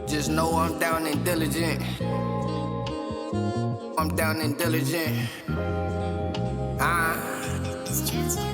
Just know I'm down and diligent. I'm down and diligent.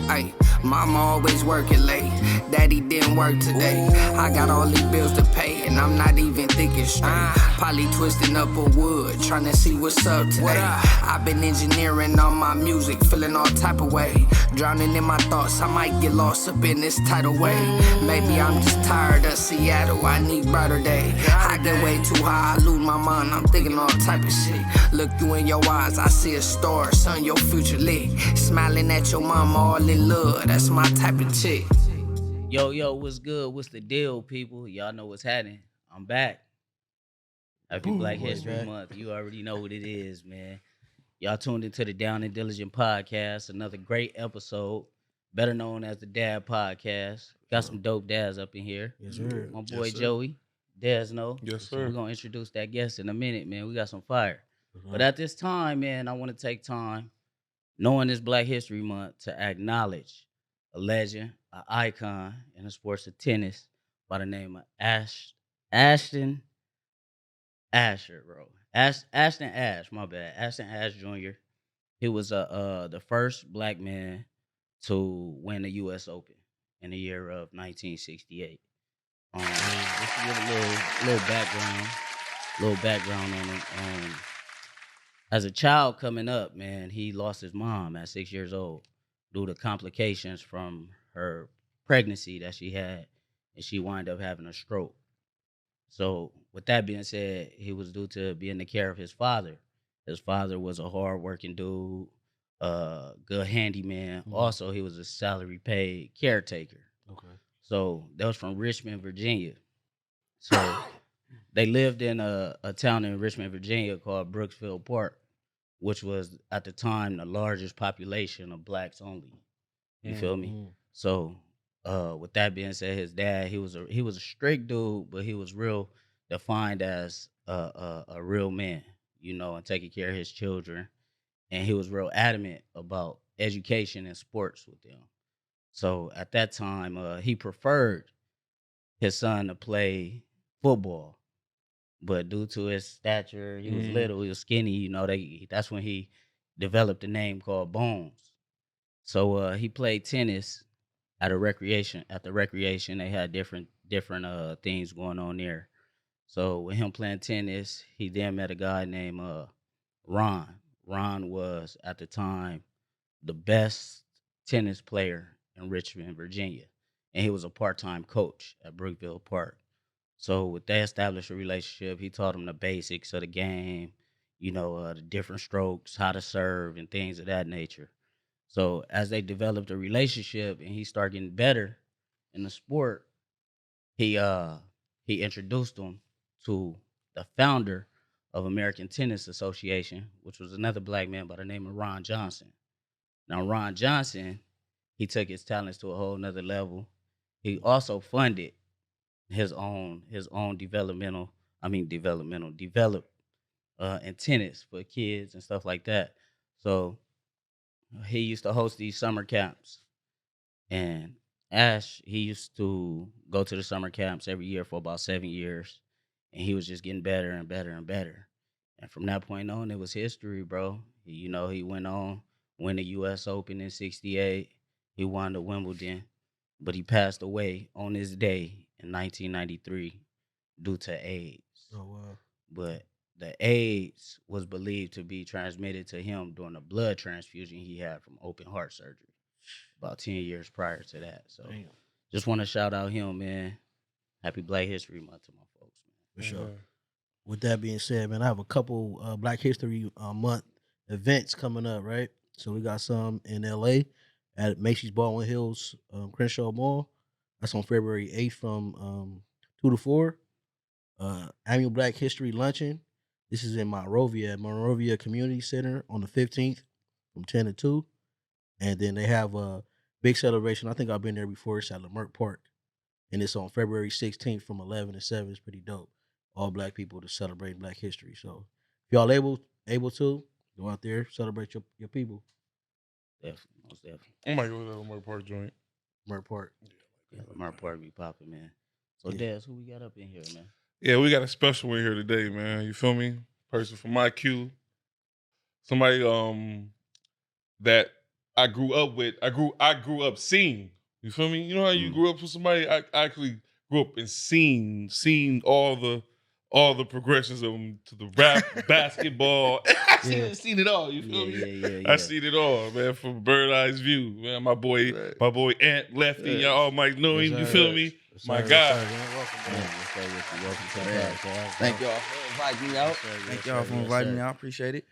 Ay, mama always working late. Daddy didn't work today. I got all these bills to pay, and I'm not even thinking straight. Probably twisting up a wood, trying to see what's up today. I've been engineering all my music, feeling all type of way. Drowning in my thoughts, I might get lost up in this tidal wave. Maybe I'm just tired of Seattle, I need brighter day. I get way too high, I lose my mind, I'm thinking all type of shit. Look you in your eyes, I see a star, son, your future lit. Smiling at your mama, all in love, that's my type of chick. Yo, what's good? What's the deal, people? Y'all know what's happening. I'm back. Happy Black History Month. You already know what it is, man. Y'all tuned into the Down and Diligent podcast. Another great episode, better known as the Dad Podcast. Got some dope dads up in here. Yes, sir. My boy Yes, sir. Joey, Desno. Yes, sir. We're gonna introduce that guest in a minute, man. We got some fire. But at this time, man, I want to take time, knowing this Black History Month, to acknowledge a legend, an icon in the sports of tennis by the name of Ashton Asher, bro. Ashton Ash, my bad. Ashton Ash Jr. He was the first black man to win the U.S. Open in the year of 1968. Just to give a little background on him. As a child coming up, man, he lost his mom at 6 years old due to complications from her pregnancy that she had, and she wound up having a stroke. So, with that being said, he was due to be in the care of his father. His father was a hard-working dude, good handyman. Mhm. Also, he was a salary-paid caretaker. Okay. So, that was from Richmond, Virginia. So, they lived in a town in Richmond, Virginia called Brooksville Park, which was at the time the largest population of blacks only. You feel me? Mhm. So, with that being said, his dad, he was a strict dude, but he was real defined as a real man, and taking care of his children. And he was real adamant about education and sports with them. So at that time, he preferred his son to play football, but due to his stature, he was little, he was skinny. That's when he developed a name called Bones. So he played tennis at the recreation. They had different things going on there. So with him playing tennis, he then met a guy named Ron. Ron was at the time the best tennis player in Richmond, Virginia, and he was a part-time coach at Brookville Park. So with they established a relationship, he taught him the basics of the game, the different strokes, how to serve, and things of that nature. So as they developed a relationship and he started getting better in the sport, he he introduced him to the founder of American Tennis Association, which was another black man by the name of Ron Johnson. Now Ron Johnson, he took his talents to a whole nother level. He also funded his own develop in tennis for kids and stuff like that. So he used to host these summer camps. And Ash, he used to go to the summer camps every year for about 7 years, and he was just getting better and better and better. And from that point on, it was history, bro. He went on, win the U.S. Open in '68. He won the Wimbledon, but he passed away on this day in 1993 due to AIDS. Oh wow. But the AIDS was believed to be transmitted to him during a blood transfusion he had from open heart surgery about 10 years prior to that. So Damn. just want to shout out him, man. Happy Black History Month to my folks, man. For sure. With that being said, man, I have a couple Black History Month events coming up, right? So we got some in LA at Macy's Baldwin Hills Crenshaw Mall. That's on February 8th from 2 to 4. Annual Black History Luncheon. This is in Monrovia at Monrovia Community Center on the 15th from 10 to 2. And then they have a big celebration. I think I've been there before. It's at Leimert Park. And it's on February 16th from 11 to 7. It's pretty dope. All black people to celebrate Black history. So if y'all able to, go out there, celebrate your people. Definitely, most definitely. I might go to that Leimert Park joint. Leimert Park. Yeah, Leimert Park be popping, man. So, Yeah. Des, who we got up in here, man? Yeah, we got a special one here today, man. You feel me? Person from my queue. Somebody that I grew up with. I grew up seeing. You feel me? You know how you grew up with somebody? I actually grew up and seen all the progressions of them to the rap, basketball. I seen it all. You feel me? Yeah. I seen it all, man, from bird eyes view. Man, my boy Ant Lefty, y'all all might know him. You feel me? My guy. Welcome to the Man, podcast. thank y'all for inviting me out. Thank y'all for inviting me out. I appreciate it.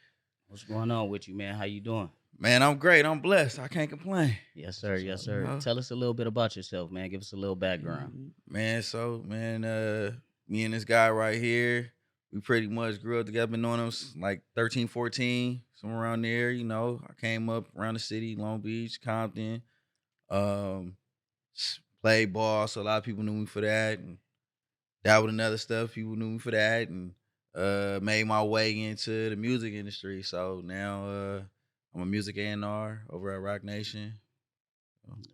What's going on with you, man? How you doing? Man, I'm great. I'm blessed. I can't complain. Yes, sir. Yes, sir. Uh-huh. Tell us a little bit about yourself, man. Give us a little background. Man, me and this guy right here, we pretty much grew up together. Been knowing him since like 13, 14, somewhere around there. You know, I came up around the city, Long Beach, Compton. Played ball, so a lot of people knew me for that. And dabbled in other stuff. People knew me for that, and made my way into the music industry. So now I'm a music A&R over at Roc Nation.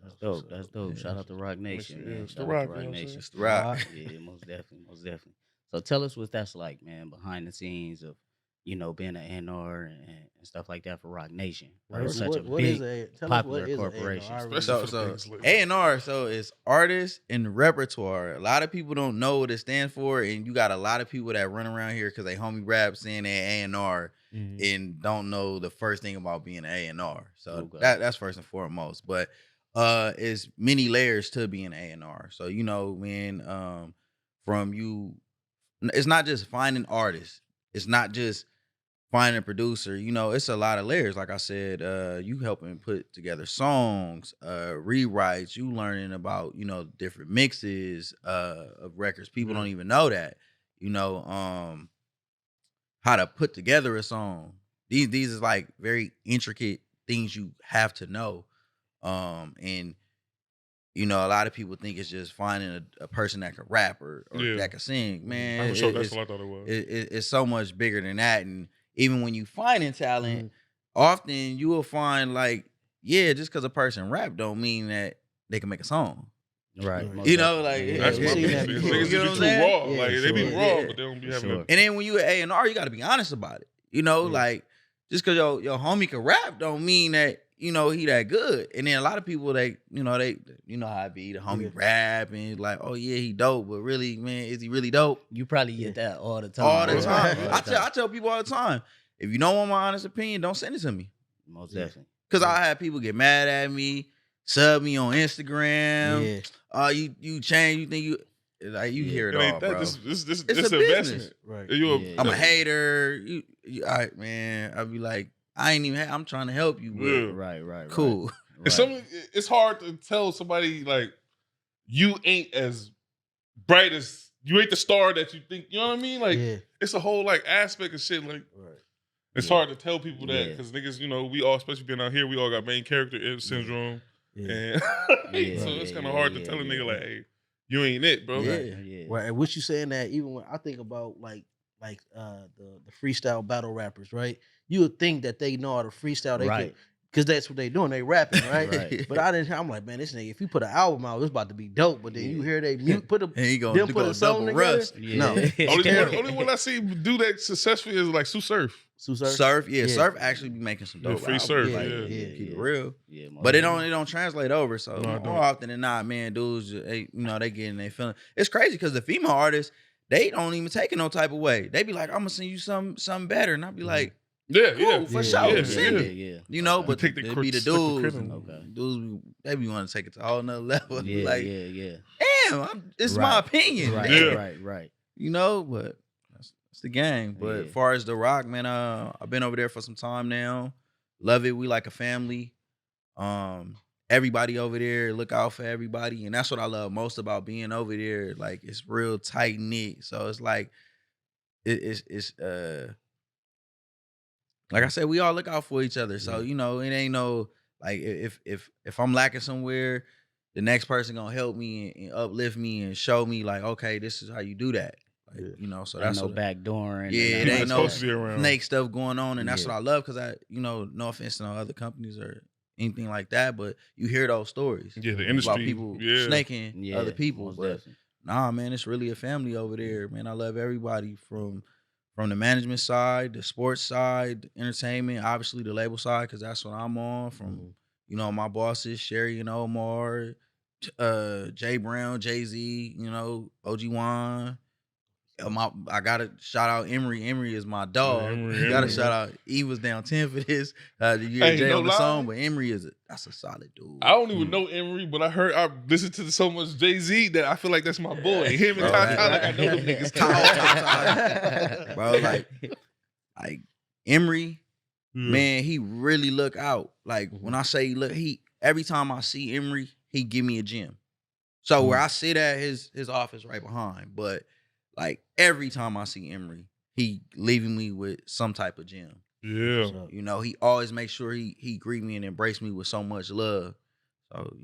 That's dope. That's dope. Yeah. Shout out to Roc Nation, man. It's the Shout out Roc, to Roc you know what I'm Nation. It's the Roc. Yeah, most definitely, most definitely. So tell us what that's like, man, behind the scenes of, being an A&R and stuff like that for Roc Nation. Right? It's such a big, popular corporation. So A&R, so it's artists and repertoire. A lot of people don't know what it stands for, and you got a lot of people that run around here because they homie rap saying they A&R and don't know the first thing about being an A&R. So that's first and foremost. But it's many layers to being an A&R. So man, from you, it's not just finding artists. It's not just finding a producer. It's a lot of layers. Like I said, you helping put together songs, rewrites, you learning about, different mixes of records. People don't even know that, how to put together a song. These is like very intricate things you have to know. And a lot of people think it's just finding a person that can rap or that can sing. Man, I'm sure that's what I thought it was. It's so much bigger than that. And even when you finding talent, often you will find just because a person rap don't mean that they can make a song. Right. That's you know what I'm saying? Raw. They be raw, but they don't be having. And then when you at A&R, you got to be honest about it. Just because your homie can rap don't mean that he that good. And then a lot of people they how it be, the homie rap and oh yeah, he dope, but really, man, is he really dope? You probably get that all the time. All the time. I tell people all the time, if you don't want my honest opinion, don't send it to me. Most definitely. Because I have people get mad at me, sub me on Instagram. You change, you think you hear it all, bro. This it's a business. Investment. Right. I'm a hater. You all right, man. I'll be like, I ain't even. I'm trying to help you. But Right. Cool. Right. It's hard to tell somebody you ain't as bright as you ain't the star that you think. You know what I mean? It's a whole aspect of shit. It's hard to tell people that because niggas, we all, especially being out here, we all got main character syndrome, and so it's kind of hard to tell a nigga hey, you ain't it, bro. Right. And what you saying that even when I think about the freestyle battle rappers, right? You would think that they know how to freestyle, because that's what they doing. They rapping, right? But I'm like, man, this nigga, if you put an album out, it's about to be dope. But then you hear they put a song together. Rust. No, only one I see do that successfully is Sue Surf. Surf actually be making some dope. Free Surf, keep it real. Yeah, but it don't translate over. So more often than not, man, dudes, they getting their feeling. It's crazy because the female artists, they don't even take it no type of way. They be like, I'm gonna send you something better, and I'll be like, for sure, send it. But they be the dudes. Dudes, they be want to take it to a whole nother level. Damn, it's my opinion. Right. But that's the game. But as far as the Roc, man, I've been over there for some time now. Love it. We like a family. Everybody over there, look out for everybody. And that's what I love most about being over there. It's real tight knit. So it's it's like I said, we all look out for each other. So, it ain't no, if I'm lacking somewhere, the next person gonna help me and uplift me and show me okay, this is how you do that. So that's no backdooring. It ain't no snake stuff going on. And that's what I love because no offense to no other companies or anything like that, but you hear those stories. Yeah, the industry. About people snaking other people. But nah, man, it's really a family over there, man. I love everybody from the management side, the sports side, the entertainment, obviously the label side, because that's what I'm on. From my bosses, Sherry and Omar, Jay Brown, Jay Z, OG Juan. I gotta shout out Emery. Emery is my dog. Emery, Gotta Emery. shout out. He was down 10 for this. You Hey, hear Jay no on the lie. song, but Emery that's a solid dude. I don't even know Emery, but I listened to so much Jay-Z that I feel like that's my boy. Him and Bro, Ty, like I know them niggas. Bro, like Emery, man, he really look out. Like when I say look, every time I see Emery, he give me a gym. So where I sit at his office right behind, but like every time I see Emery, he leaving me with some type of gem. Yeah. He always makes sure he greet me and embrace me with so much love. So,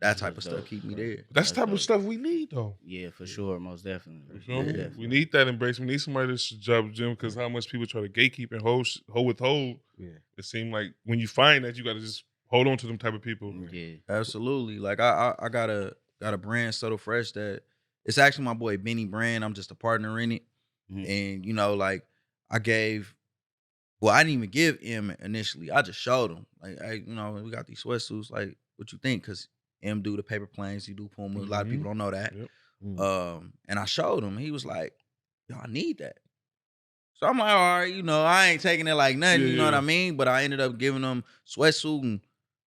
that type of stuff keep me there. That's the type of stuff we need, though. Yeah, for sure, most definitely. You feel me? We need that embrace. We need somebody that's job Jim, because how much people try to gatekeep and withhold. Yeah. It seems like when you find that, you got to just hold on to them type of people. Yeah, absolutely. Like I got a brand Subtle Fresh that it's actually my boy Benny Brand. I'm just a partner in it, and like I gave. Well, I didn't even give M initially. I just showed him. Like, we got these sweatsuits. Like, what you think? Because M do the paper planes, he do Puma. A lot of people don't know that. Yep. And I showed him. He was like, yo, I need that. So I'm like, all right, I ain't taking it like nothing, you know what I mean? But I ended up giving him sweatsuit and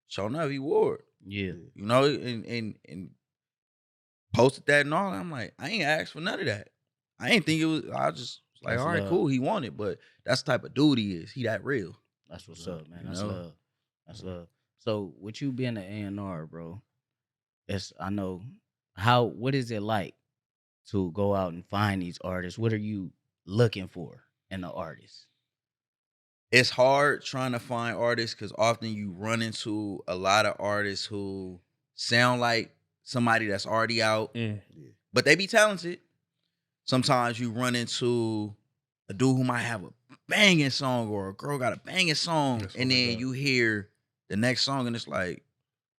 sure enough, he wore it. Yeah. And posted that and all. I'm like, I ain't asked for none of that. I ain't think it was, I just was like, all right, cool, he won it. But that's the type of dude he is. He that real. That's what's up, man. That's love. That's love. So with you being an A&R, bro, I know what is it like to go out and find these artists? What are you looking for in an artist? It's hard trying to find artists because often you run into a lot of artists who sound like somebody that's already out, but they be talented. Sometimes you run into a dude who might have a banging song or a girl got a banging song, and then you hear the next song and it's like,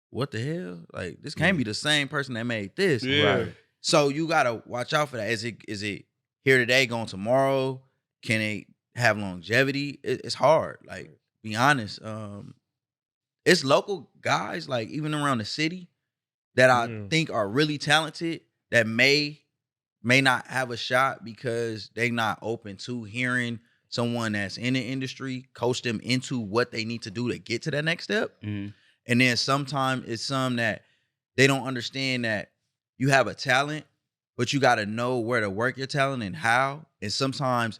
what the hell? Like, this can't be the same person that made this. Yeah. Right. So you gotta watch out for that. Is it here today, gone tomorrow? Can they have longevity? It's hard. Like, be honest. It's local guys, like even around the city, that I think are really talented that may not have a shot because they not open to hearing someone that's in the industry coach them into what they need to do to get to that next step. And then sometimes it's some that they don't understand that you have a talent, but you got to know where to work your talent and how. And sometimes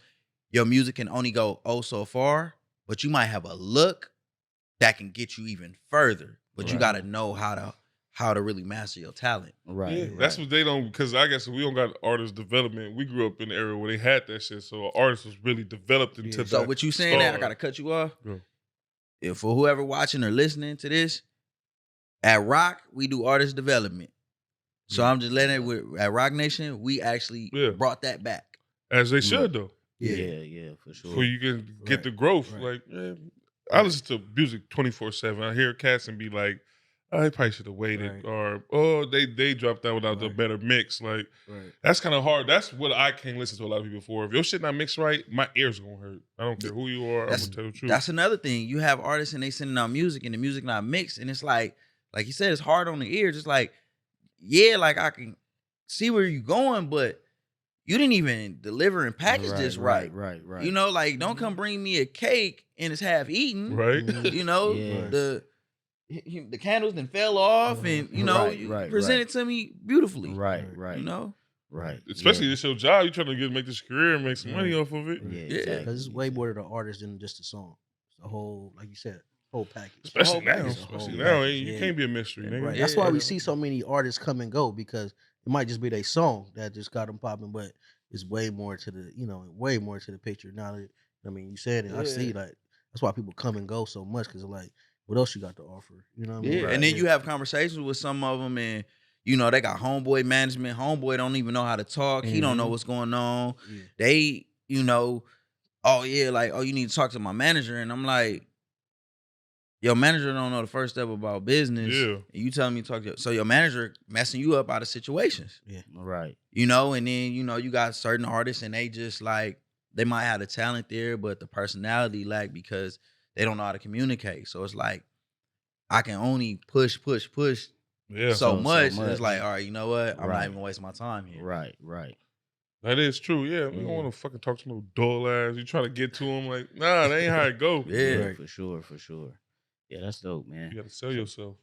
your music can only go so far, but you might have a look that can get you even further. But you got to know how to really master your talent. Right. Yeah, that's what they don't, because I guess we don't got artist development. We grew up in the era where they had that shit, so artists was really developed into that. So what you saying that, I got to cut you off. If for whoever watching or listening to this, at Roc, we do artist development. So I'm just letting it, at Roc Nation, we actually brought that back. As they should, though. Yeah, for sure. So you can get the growth. Like, I listen to music 24/7. I hear cats and be like, I probably should have waited, or they dropped out without the better mix. Like, that's kind of hard. That's what I can't listen to a lot of people for. If your shit not mixed right, my ears gonna hurt. I don't care who you are. I'm gonna tell the truth. That's another thing. You have artists and they sending out music and the music not mixed, and it's like you said, it's hard on the ear. Just like, like I can see where you're going, but you didn't even deliver and package this right. Right. Like, don't come bring me a cake and it's half eaten. Right. The candles then fell off, and you present it to me beautifully. Right. Right. Especially this your job. You trying to make this career and make some money off of it. Yeah. Because it's way more to the artist than just a song. It's the whole, like you said, whole package. Especially now. You can't be a mystery, nigga. Right. That's why we see so many artists come and go, because it might just be their song that just got them popping, but it's way more to the picture. Now that, you said it, I see, like, that's why people come and go so much, because like, what else you got to offer? You know what I mean? And then you have conversations with some of them, and they got homeboy management. Homeboy don't even know how to talk. He don't know what's going on. They, you need to talk to my manager, and I'm like, your manager don't know the first step about business. Yeah. And you telling me to talk to so your manager messing you up out of situations. Right. You know, and then, you know, you got certain artists and they just like, they might have the talent there, but the personality lack because they don't know how to communicate. So it's like, I can only push Yeah. so much. much. It's like, all right, you know what? I'm not Right. even gonna waste my time here. Right. That is true. Yeah. We don't want to fucking talk to no dull ass. You try to get to them like, nah, that ain't how it go. Yeah. For sure. Yeah, that's dope, man. You got to sell yourself.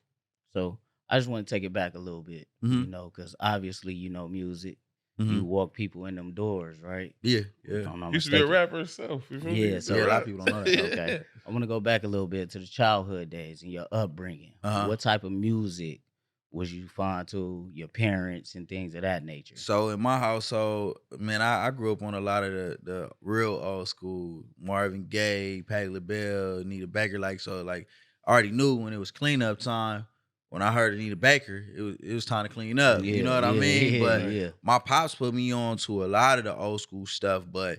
So I just want to take it back a little bit, you know, because obviously, you know, music, you walk people in them doors, right? Yeah. If I'm not You used to be a mistaken. rapper yourself. You feel me? Yeah, so Yeah, a lot of people don't know that. Okay. I want to go back a little bit to the childhood days and your upbringing. What type of music was you fond to your parents and things of that nature? So in my household, man, I grew up on a lot of the real old school Marvin Gaye, Patti LaBelle, Anita Baker. Like, so like I already knew when it was cleanup time. When I heard Anita Baker, it was time to clean up. You know what I mean? But my pops put me on to a lot of the old school stuff. But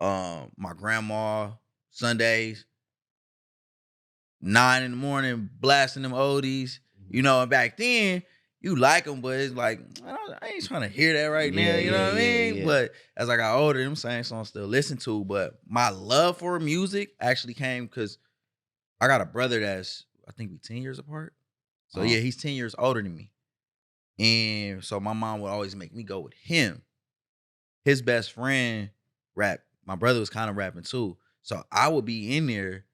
my grandma Sundays, 9 in the morning, blasting them oldies. You know, and back then you like them, but it's like I ain't trying to hear that right now. You know what I mean? But as I got older, them same songs still listen to. But my love for music actually came because I got a brother that's I think we 10 years apart. So yeah, he's 10 years older than me. And so my mom would always make me go with him. His best friend rap. My brother was kind of rapping too. So I would be in there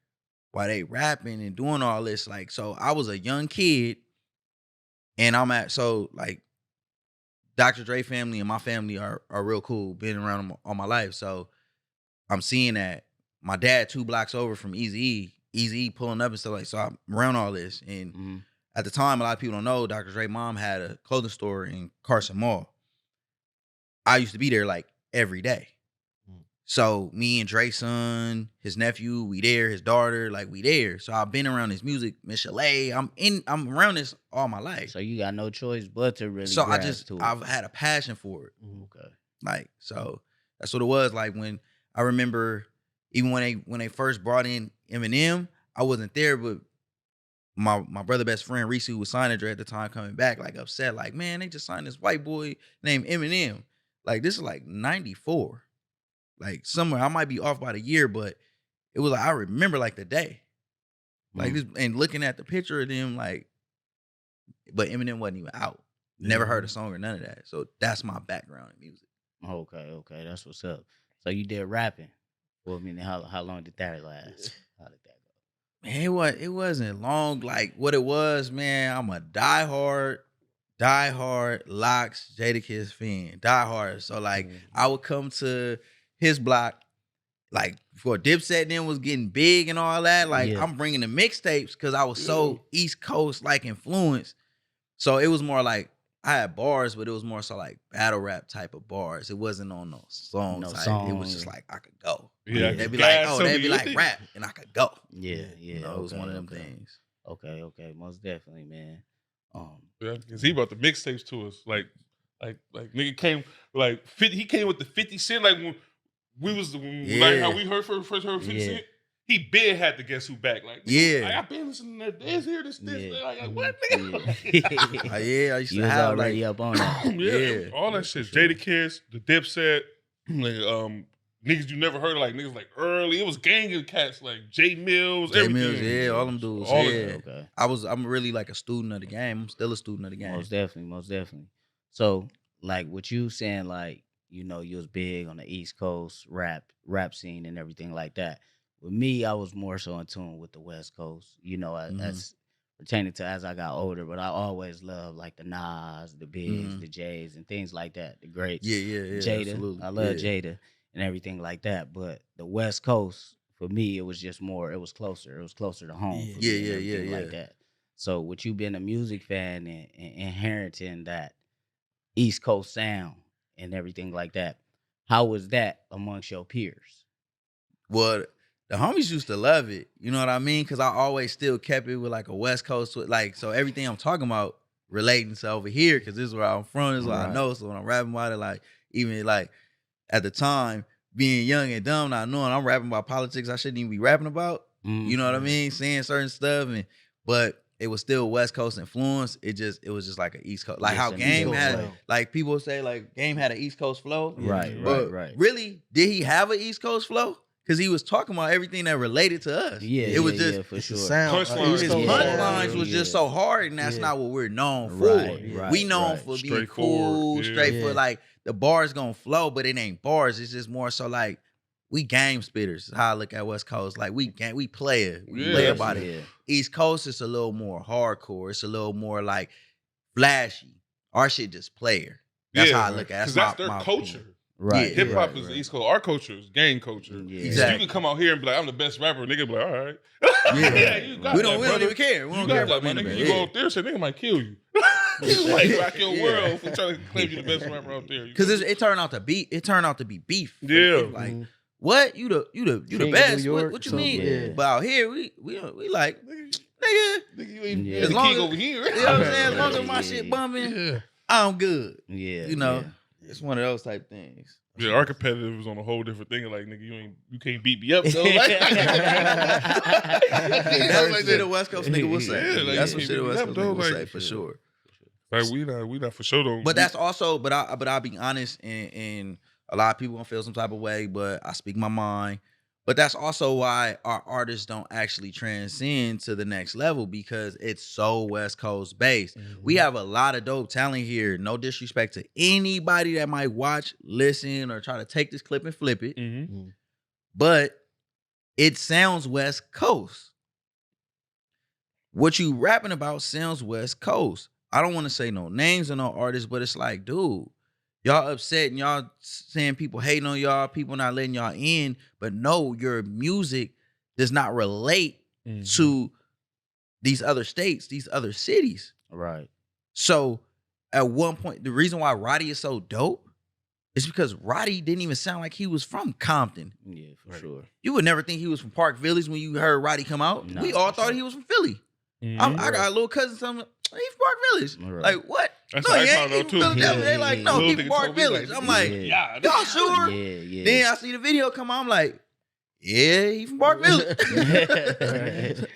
while they rapping and doing all this. Like, so I was a young kid and so like Dr. Dre family and my family are real cool. Been around them all my life. So I'm seeing that my dad 2 blocks over from Eazy-E pulling up and stuff like, so I'm around all this. And at the time, a lot of people don't know, Dr. Dre's mom had a clothing store in Carson Mall. I used to be there like every day. So me and Dre's son, his nephew, we there, his daughter, like we there. So I've been around this music, Miss Chalet. I'm around this all my life. So you got no choice but to really. So I've I've had a passion for it. Okay. Like, so that's what it was. Like when I remember even when they first brought in Eminem, I wasn't there, but my brother best friend Reese, who was signing Dre at the time, coming back like upset, like, man, they just signed this white boy named Eminem. Like this is like 94. Like somewhere I might be off by the year, but it was like I remember like the day. Like this, and looking at the picture of them, like, but Eminem wasn't even out. Never heard a song or none of that. So that's my background in music. Okay, that's what's up. So you did rapping. Well, I mean, how long did that last? How did that go? Man, it wasn't long. Like what it was, man. I'm a diehard Locks Jadakiss fan. Diehard. So like I would come to his block, like before Dipset then was getting big and all that. Like I'm bringing the mixtapes because I was so East Coast like influenced. So it was more like I had bars, but it was more so like battle rap type of bars. It wasn't on no song type. It was just like I could go. Yeah, they'd be like, they'd be like rap, and I could go. Yeah. You know, it was one of them things. Okay, most definitely, man. Yeah, because he brought the mixtapes to us. Like nigga came like 50, he came with the 50 Cent. Like when we was like how we first heard 50 Cent. He been had to Guess Who back. Like I been listening to this here, this. Like what nigga? I used You to was have already like up on that. All that shit. Jadakiss, the Dipset, like, niggas you never heard of, like niggas like early. It was gang of cats like J Mills, everything. All them dudes. All Okay. I'm really like a student of the game. I'm still a student of the game. Most definitely. So, like what you saying, like, you know, you was big on the East Coast rap scene and everything like that. With me, I was more so in tune with the West Coast, you know, as pertaining to as I got older, but I always loved like the Nas, the Bigs, the Jays, and things like that. The greats. Yeah. Jada. Absolutely. I love Jada and everything like that. But the West Coast, for me, it was just more, it was closer. It was closer to home. For me and everything like that. So with you being a music fan and inheriting that East Coast sound and everything like that, how was that amongst your peers? Well, the homies used to love it. You know what I mean? Because I always still kept it with like a West Coast, like, so everything I'm talking about relating to over here, because this is where I'm from, this is what I know. So when I'm rapping about it, like, even like at the time, being young and dumb, not knowing I'm rapping about politics I shouldn't even be rapping about, You know what I mean? Saying certain stuff, but it was still West Coast influence. It was just like an East Coast, like Yes, how an Game East had, Coast flow. like people say, like Game had an East Coast flow. Right, But right. really, did he have an East Coast flow? Because he was talking about everything that related to us. Yeah, it was just for It's sure. the sound. Punchlines. his East Coast punchlines sound. was just so hard, and that's not what we're known for. Right, We known right. for being Straightforward, cool, yeah. straightforward. Like the bars gonna flow, but it ain't bars. It's just more so like we game spitters. Is how I look at West Coast. Like we play it. We play about it. East Coast is a little more hardcore. It's a little more like flashy. Our shit just player. That's how I look at it. That's their culture. Opinion. Right. Hip hop right, is the right. East Coast. Our culture is gang culture. Yeah. Exactly. You can come out here and be like, I'm the best rapper. Nigga be like, all right. Yeah. You got We that, don't brother. even care. We You don't got care that, about my none of nigga. that. You go up there, say nigga might kill you. Like rock your world for trying to claim you the best rapper out there. Because it turned out to be beef. Yeah. Like what? You the King of best? New York, What you so, mean? yeah. But out here we like nigga. you ain't Yeah. the As long king as- over here. You know what I'm saying? As long as Yeah, my yeah, shit yeah. bumping, I'm good. Yeah. You know, it's one of those type things. Yeah, our competitive is on a whole different thing. Like, nigga, you can't beat me up, though. Like, That's what shit a West Coast nigga will say. Yeah, like, That's you what can't shit a beat West me up, Coast though, nigga will like, say for sure. like we not for sure though. But that's also, but I'll be honest, and a lot of people gonna feel some type of way, but I speak my mind. But that's also why our artists don't actually transcend to the next level because it's so West Coast based. We have a lot of dope talent here. No disrespect to anybody that might watch, listen, or try to take this clip and flip it. But it sounds West Coast. What you rapping about sounds West Coast. I don't want to say no names or no artists, but it's like, dude, y'all upset and y'all saying people hating on y'all, people not letting y'all in, but no, your music does not relate to these other states, these other cities. Right. So at one point, the reason why Roddy is so dope is because Roddy didn't even sound like he was from Compton. Yeah, for sure. You would never think he was from Park Village when you heard Roddy come out. No, We all for thought sure. he was from Philly. I got a little cousin telling me, he's from Park Village. Right. Like, what? That's No, what he I ain't. found He out from too. Philadelphia. Yeah, They like, yeah, no, yeah. he from Park Little nigga told me, Village. like, I'm like, yeah, y'all sure? Yeah. Then I see the video come on, I'm like, yeah, he from Park Village.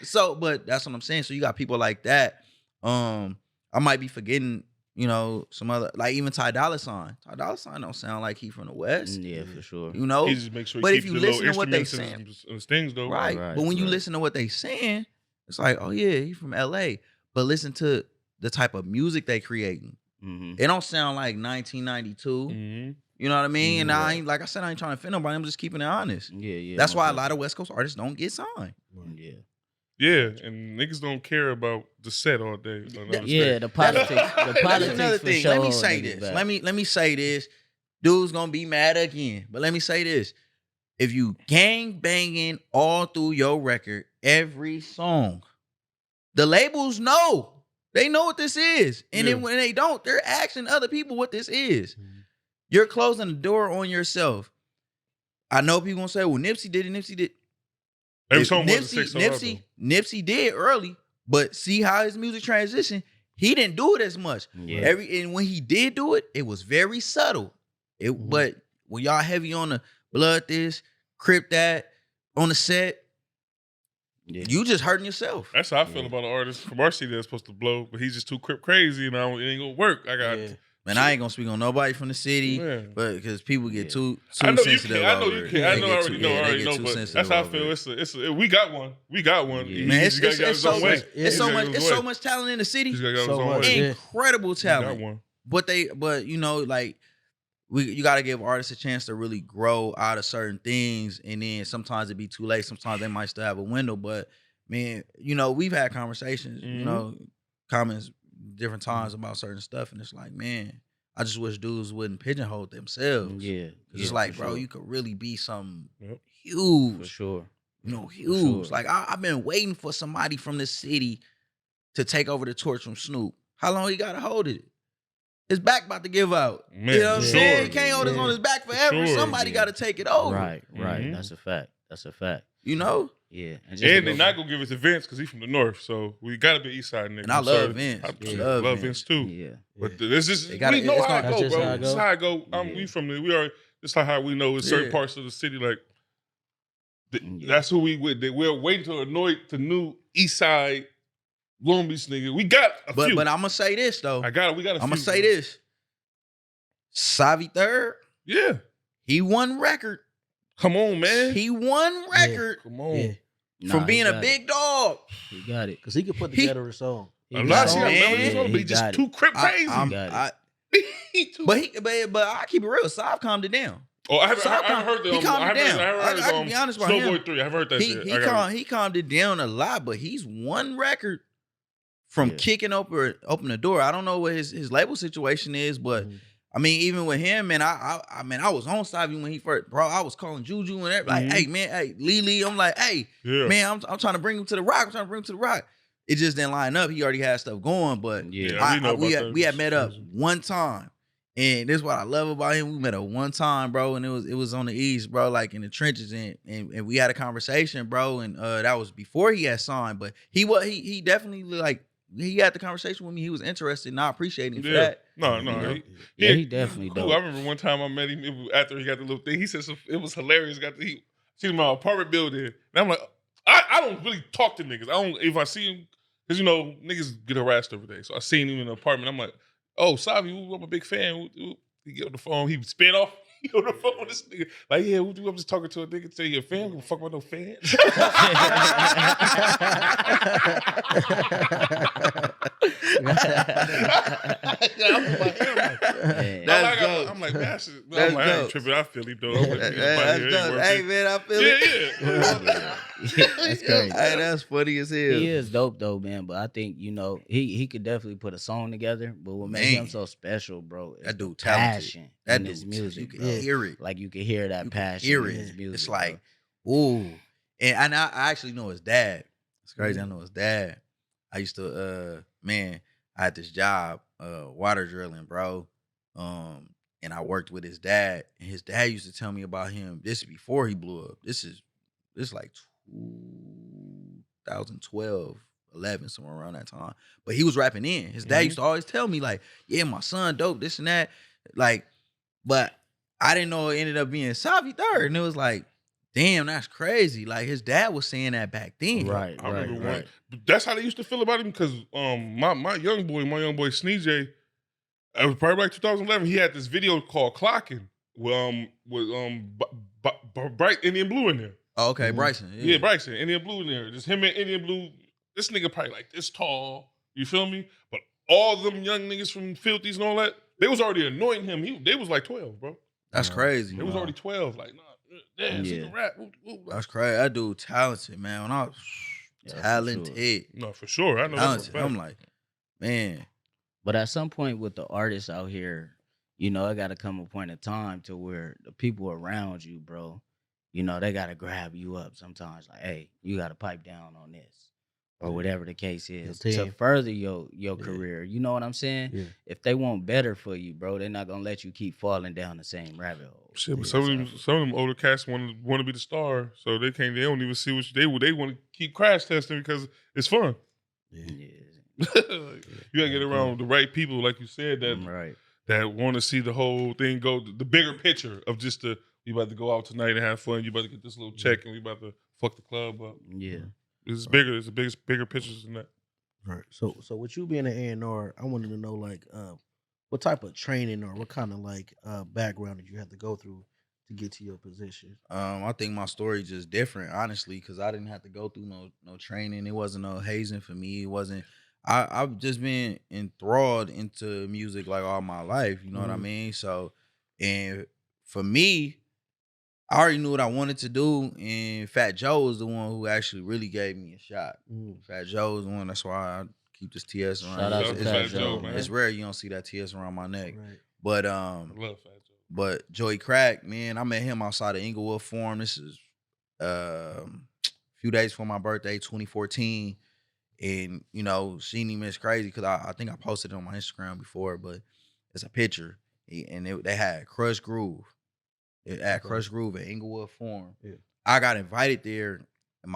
So, but that's what I'm saying. So you got people like that. I might be forgetting, you know, some other, like even Ty Dolla $ign. Ty Dolla $ign don't sound like he from the West. Yeah, for sure. You know? He just make sure he But if keeps you the little listen to what they instruments and things though. Right. Right, But when you right. listen to what they saying, it's like, oh yeah, he from LA. But listen to the type of music they creating. It don't sound like 1992. You know what I mean? And I ain't, like I said, I ain't trying to offend nobody. I'm just keeping it honest. Yeah. That's why a lot of West Coast artists don't get signed. Yeah. Yeah, and niggas don't care about the set all day. Yeah, the politics. The That's politics another for thing. sure. Let me say niggas this. back. Let me say this. Dude's gonna be mad again. But let me say this. If you gang banging all through your record, every song, the labels know. They know what this is. And then when they don't, they're asking other people what this is. You're closing the door on yourself. I know people gonna say, well, Nipsey did it, Nipsey did. Every song wasn't Nipsey did early, but see how his music transitioned. He didn't do it as much. Yeah. And when he did do it, it was very subtle. But when y'all heavy on the blood this, crip that, on the set, you just hurting yourself. That's how I feel about an artist from our city that's supposed to blow, but he's just too crip crazy and it ain't gonna work. I got. Man, I ain't gonna speak on nobody from the city, Man. but because people get too I know you sensitive. can. I know over you it. can. They I know. I get already too- know. yeah, I they already get know. too But sensitive that's how I over feel. it. It's we got one. We got one. Yeah. Man, He's got his own way. it's so much talent in the city. He's got his So own much. way. Yeah. Incredible He got talent. one. But you know, like you got to give artists a chance to really grow out of certain things, and then sometimes it be too late. Sometimes they might still have a window, but man, you know, we've had conversations, you know, comments different times about certain stuff, and it's like, man, I just wish dudes wouldn't pigeonhole themselves. Yeah. It's yeah, like, for bro, sure. you could really be something Yep. huge. For sure. You know, huge. sure. Like I've been waiting for somebody from the city to take over the torch from Snoop. How long he got to hold it? His back about to give out. Man, you know what I'm for saying? sure. He can't hold it on his back forever. sure. Somebody got to take it over. Right. Mhm. That's a fact. That's a fact. You know? Yeah. And to they're go not gonna give it to Vince because he's from the north, so we gotta be East Side niggas. And I I'm love sorry. Vince. I Yeah. love Love Vince too. Yeah. But this is It gotta- we know it's how gonna- it that's go, just bro. how it This is go. how it go. Yeah. We from the we are. This is how we know it's certain Yeah. parts of the city like That's who we with. We're waiting to anoint the new East Side Long Beach nigga. We got a few. But I'm gonna say this though. We got a few. I'm gonna say this. Savi third. Yeah. He won record. Come on, man. He won record. Come on. Yeah. From being a big dog. He got it. Because he could put together a song. I'm not got it. saying but he just too crip crazy. But I keep it real. Sav calmed it down. Oh, I haven't heard that. He calmed it down. I can be honest about him. Snowboy 3. I've heard that shit. He calmed it down a lot, but he's one record from kicking open the door. I don't know what his label situation is, but I mean, even with him, man, I mean, I was on Savi when he first, bro. I was calling Juju and everything. Like, hey, man, hey, Lily. I'm like, hey, man, I'm trying to bring him to the Rock. It just didn't line up. He already had stuff going, but we had met up one time. And this is what I love about him. We met up one time, bro, and it was on the East, bro, like in the trenches, and we had a conversation, bro, and that was before he had signed, but he definitely like he had the conversation with me. He was interested, and I appreciate him for that. No, he definitely cool. dope. I remember one time I met him after he got the little thing. He said it was hilarious. He seen him in my apartment building, and I'm like, I don't really talk to niggas. If I see him, because niggas get harassed every day. So I seen him in the apartment. I'm like, oh, Savi, I'm a big fan. He get on the phone. He spin off. He on the phone with this nigga. Like, yeah, I'm just talking to a nigga. Say you're a fan. Don't fuck with no fans. I'm like, man, I ain't tripping. I feel him though. Hey, man, I feel it. Yeah. That's crazy. Hey, that's funny as hell. He is dope though, man. But I think he could definitely put a song together. But what makes him so special, bro, is that dude passion that in his music. You can hear it. Like you can hear that passion in his music. It's like, ooh. And I actually know his dad. It's crazy. I know his dad. I used to I had this job, water drilling, bro. And I worked with his dad. And his dad used to tell me about him. This is before he blew up. This is like 2012, 11, somewhere around that time. But he was rapping in. His dad used to always tell me, like, yeah, my son dope, this and that. Like, but I didn't know it ended up being Savi third. And it was like, damn, that's crazy. Like, his dad was saying that back then. Right. I remember that's how they used to feel about him, because my young boy Sneeze J, it was probably like 2011, he had this video called Clocking with Bright Indian Blue in there. Oh, okay, Bryson. Yeah, Bryson, Indian Blue in there. Just him and Indian Blue. This nigga probably like this tall. You feel me? But all them young niggas from Filthies and all that, they was already anointing him. They was like 12, bro. That's crazy. They was already 12. Like, nah, damn, he can rap. That's crazy. That dude talented, man. When I was talented. No, for sure. I know that's a fact. I'm like, man. But at some point with the artists out here, it got to come a point in time to where the people around you, bro, they got to grab you up sometimes. Like, hey, you got to pipe down on this. Or whatever the case is, to further your career. You know what I'm saying? Yeah. If they want better for you, bro, they're not gonna let you keep falling down the same rabbit hole. Shit, but some of them older cats want to be the star, so they don't even see what they want to keep crash testing because it's fun. Yeah. You gotta get around the right people, like you said, that want to see the whole thing go, the bigger picture of just we about to go out tonight and have fun. You about to get this little check, and we about to fuck the club up. Yeah. It's bigger. It's bigger pictures than that. Right. So with you being an A&R, I wanted to know like what type of training or what kind of like background did you have to go through to get to your position? I think my story just different, honestly, because I didn't have to go through no training. It wasn't no hazing for me. It wasn't. I've just been enthralled into music like all my life. You know what I mean? So, and for me, I already knew what I wanted to do, and Fat Joe was the one who actually really gave me a shot. Fat Joe was the one. That's why I keep this TS around. Shout out to Fat Joe, man. It's rare you don't see that TS around my neck. Right. But I love Fat Joe. But Joey Crack, man, I met him outside of Inglewood Forum. This is a few days before my birthday, 2014, and seen him is crazy because I think I posted it on my Instagram before, but it's a picture, and they had Crush Groove. At Crush Groove at Inglewood Forum. Yeah. I got invited there. And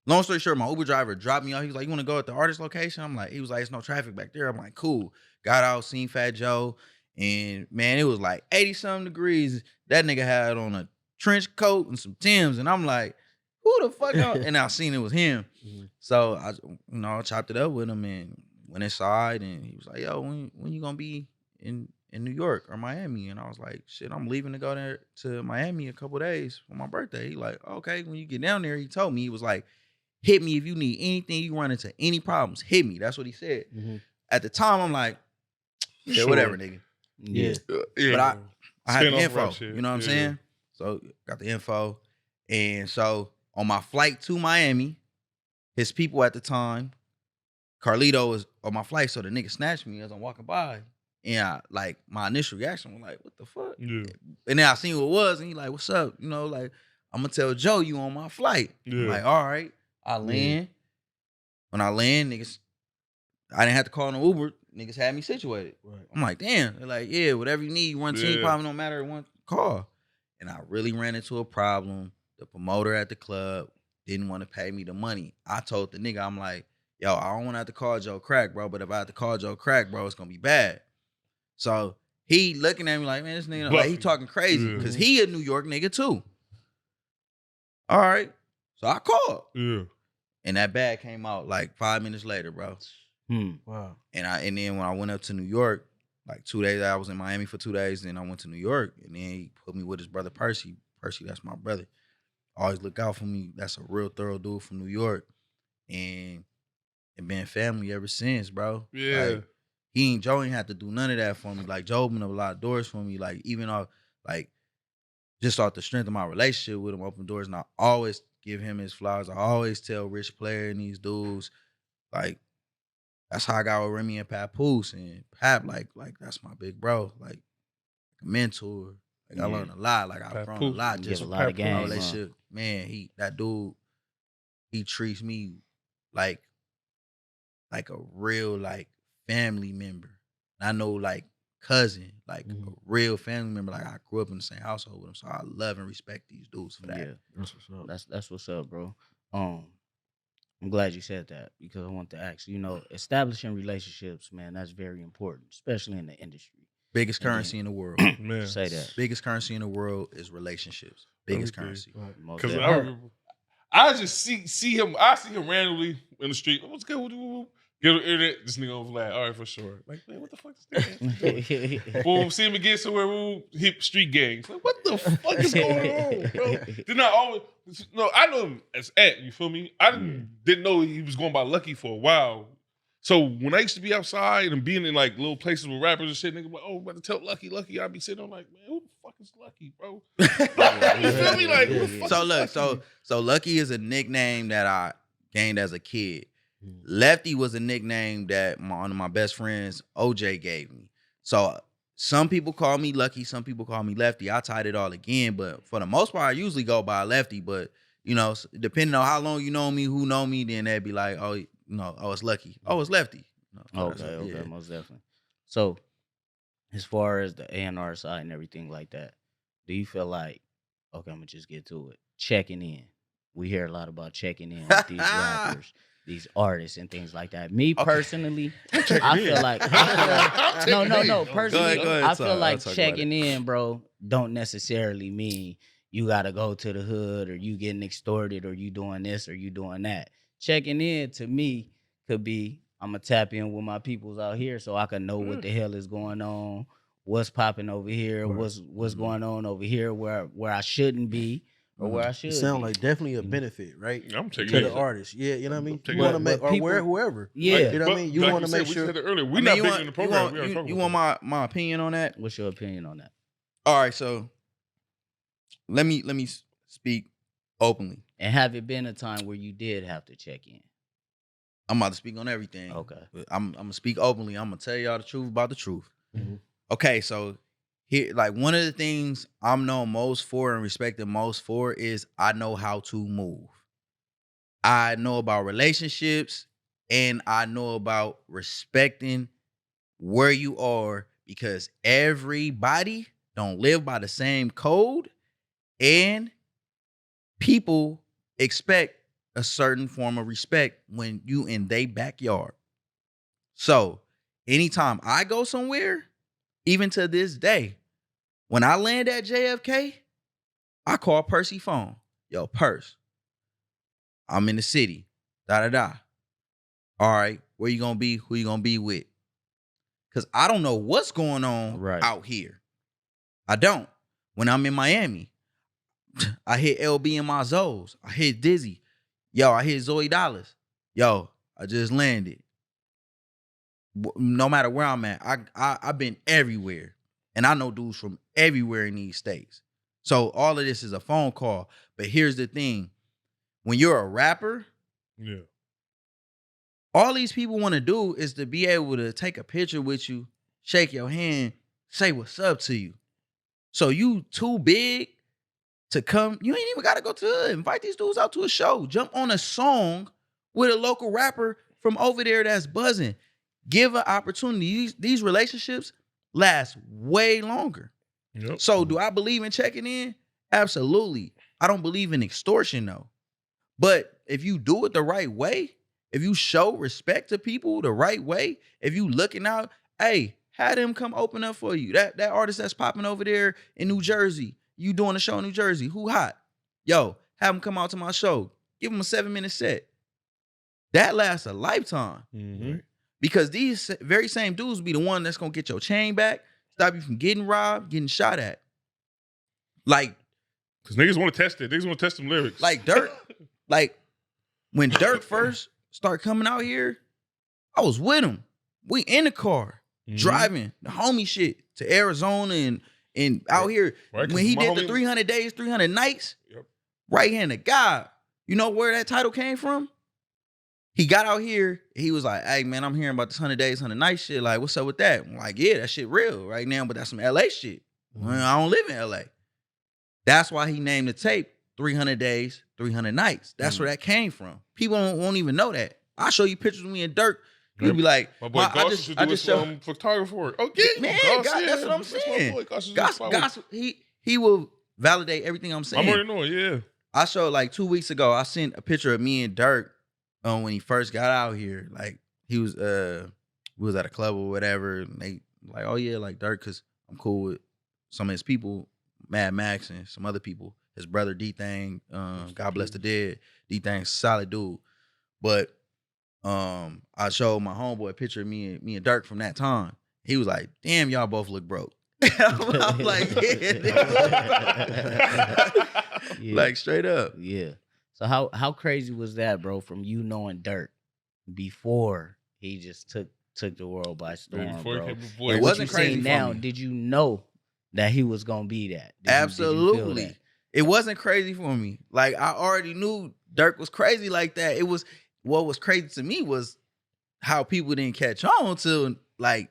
long story short, my Uber driver dropped me off. He was like, "You want to go at the artist location?" He was like, "It's no traffic back there." I'm like, "Cool." Got out, seen Fat Joe, and man, it was like 80-something degrees. That nigga had on a trench coat and some Timbs, and I'm like, who the fuck? And I seen it was him. Mhm. So I chopped it up with him and went inside, and he was like, "Yo, when you gonna be in New York or Miami?" And I was like, "Shit, I'm leaving to go there to Miami a couple days for my birthday." He like, "Okay, when you get down there," he told me, he was like, "Hit me if you need anything, you run into any problems, hit me." That's what he said. Mhm. At the time, I'm like, "Yeah, Sure. whatever, nigga." Yeah. Yeah. But I had Spin the off info. rap shit. You know what I'm Yeah. saying? So got the info. And so on my flight to Miami, his people at the time, Carlito was on my flight. So the nigga snatched me as I'm walking by. And my initial reaction was like, what the fuck? Yeah. And then I seen what it was. And he like, what's up? You know, like, I'm going to tell Joe you on my flight. I'm Yeah. like, all right. I land. When I land, niggas, I didn't have to call no Uber. Niggas had me situated. Right. I'm like, damn. They're like, yeah, whatever you need, you run team, Yeah. probably don't matter one call. And I really ran into a problem. The promoter at the club didn't want to pay me the money. I told the nigga, I'm like, yo, I don't want to have to call Joe Crack, bro. But if I have to call Joe Crack, bro, it's gonna be bad. So he looking at me like, man, this nigga, like, he talking crazy. Yeah. Because he a New York nigga too. All right. So I called. Yeah. And that bag came out like 5 minutes later, bro. Wow. And then when I went up to New York, like 2 days, I was in Miami for 2 days, then I went to New York, and then he put me with his brother Percy. Percy, that's my brother. Always look out for me. That's a real thorough dude from New York. And been family ever since, bro. Yeah. Like, Joe ain't had to do none of that for me. Like, Joe opened up a lot of doors for me. Like, even off, like, just off the strength of my relationship with him, open doors. And I always give him his flowers. I always tell Rich Player and these dudes, like, that's how I got with Remy and Papoose. And Pap, like that's my big bro. Like a mentor. Like, I learned a lot. Like, I've grown a Papoose. lot Give just a from lot of my game, huh? relationship. Man, that dude, he treats me like a real, like, family member. I know, like, cousin, like a real family member. Like, I grew up in the same household with him, so I love and respect these dudes for that. Yeah, That's what's up. that's what's up, bro. I'm glad you said that because I want to ask. Establishing relationships, man, that's very important, especially in the industry. Biggest And then- currency in the world. Man. Say that. Biggest currency in the world is relationships. Biggest Okay. currency. Most Because I definitely. remember, I just see him. I see him randomly in the street. What's good? Get on the internet. This nigga on flag. All right, for sure. Like, man, what the fuck is this nigga? Boom. See him again somewhere. Boom. Hip street gangs. Like, what the fuck is going on, bro? Then I know him as Ant. You feel me? I didn't know he was going by Lucky for a while. So when I used to be outside and being in like little places with rappers and shit, niggas like, oh, I'm about to tell Lucky. I'd be sitting on like, man, who the fuck is Lucky, bro? You feel me? Like, who the fuck So is look, Lucky? so Lucky is a nickname that I gained as a kid. Lefty was a nickname that one of my best friends, OJ, gave me. So some people call me Lucky, some people call me Lefty. I tied it all again, but for the most part, I usually go by Lefty. But depending on how long you know me, who know me, then they'd be like, oh, it's Lucky. Oh, it's Lefty. Okay, most definitely. So, as far as the A&R side and everything like that, do you feel like, okay, I'm gonna just get to it, checking in? We hear a lot about checking in with these rappers, these artists, and things like that. Me personally, I feel like no. Personally, Go ahead, I feel talk. like I'll talk about checking in, bro, don't necessarily mean you gotta go to the hood or you getting extorted or you doing this or you doing that. Checking in to me could be I'm gonna tap in with my peoples out here so I can know what the hell is going on, what's popping over here, what's going on over here where I shouldn't be or where I should. It sound be. like definitely a benefit, right? I'm To taking the it. artist. Yeah, you know what I mean? taking You want to it. make, But people- whoever. Yeah. You know what I mean? You Like want to said, make we sure. said it earlier. We're I mean, not you big want- in the program. We You aren't want, talking you about want my opinion on that? What's your opinion on that? All right, so let me speak openly. And have it been a time where you did have to check in? I'm about to speak on everything. Okay. But I'm gonna speak openly. I'm gonna tell y'all the truth about the truth. Mhm. Okay, so here, like, one of the things I'm known most for and respected most for is I know how to move. I know about relationships and I know about respecting where you are because everybody don't live by the same code and people expect a certain form of respect when you in their backyard. So anytime I go somewhere, even to this day, when I land at JFK, I call Percy phone. Yo, Purse, I'm in the city. Da da da. All right, where you gonna be? Who you gonna be with? Because I don't know what's going on Right. out here. I don't. When I'm in Miami, I hit LB and my Zoes. I hit Dizzy. Yo, I hit Zoe Dollars. Yo, I just landed. No matter where I'm at, I've been everywhere. And I know dudes from everywhere in these states. So all of this is a phone call. But here's the thing. When you're a rapper, Yeah. all these people want to do is to be able to take a picture with you, shake your hand, say what's up to you. So you too big to come. You ain't even got to go to invite these dudes out to a show. Jump on a song with a local rapper from over there that's buzzing. Give an opportunity. These relationships last way longer. Yep. So do I believe in checking in? Absolutely. I don't believe in extortion though. But if you do it the right way, if you show respect to people the right way, if you looking out, hey, have them come open up for you. That artist that's popping over there in New Jersey, you doing a show in New Jersey, who hot? Yo, have them come out to my show. Give them a 7-minute set. That lasts a lifetime. Mm-hmm. Because these very same dudes be the one that's gonna get your chain back, stop you from getting robbed, getting shot at. Like, Because niggas want to test it. Niggas want to test them lyrics. like Dirk, like when Dirk first started coming out here, I was with him. We in the car, driving the homie shit to Arizona and out here. Right, When he my did the homie- 300 days, 300 nights, Yep. right hand of God. You know where that title came from? He got out here, he was like, hey man, I'm hearing about this 100 days, 100 nights shit. Like, what's up with that? I'm like, yeah, that shit real right now, but that's some LA shit. Well, I don't live in LA. That's why he named the tape 300 Days, 300 Nights. That's where that came from. People won't even know that. I'll show you pictures of me and Dirk. You'll be like, My boy Goss should do his photographer work. Okay, man, Goss, God, yeah, that's what I'm that's my saying. boy. Goss is Goss, he will validate everything I'm saying. I'm already knowing, yeah. I showed like 2 weeks ago, I sent a picture of me and Dirk when he first got out here. Like he was we was at a club or whatever, and they like, oh yeah, like Dirk, cause I'm cool with some of his people, Mad Max and some other people. His brother D.A.D, God bless the dead. D.A.D's solid dude. But I showed my homeboy a picture of me and Dirk from that time. He was like, damn, y'all both look broke. I'm like, yeah. Yeah. Like straight up. Yeah. So how crazy was that, bro? From you knowing Dirk before he just took the world by storm, Before he bro. came before And It what wasn't you saying crazy for now. me. Did you know that he was gonna be that? Did you feel Absolutely. that? It wasn't crazy for me. Like I already knew Dirk was crazy like that. It was what was crazy to me was how people didn't catch on to like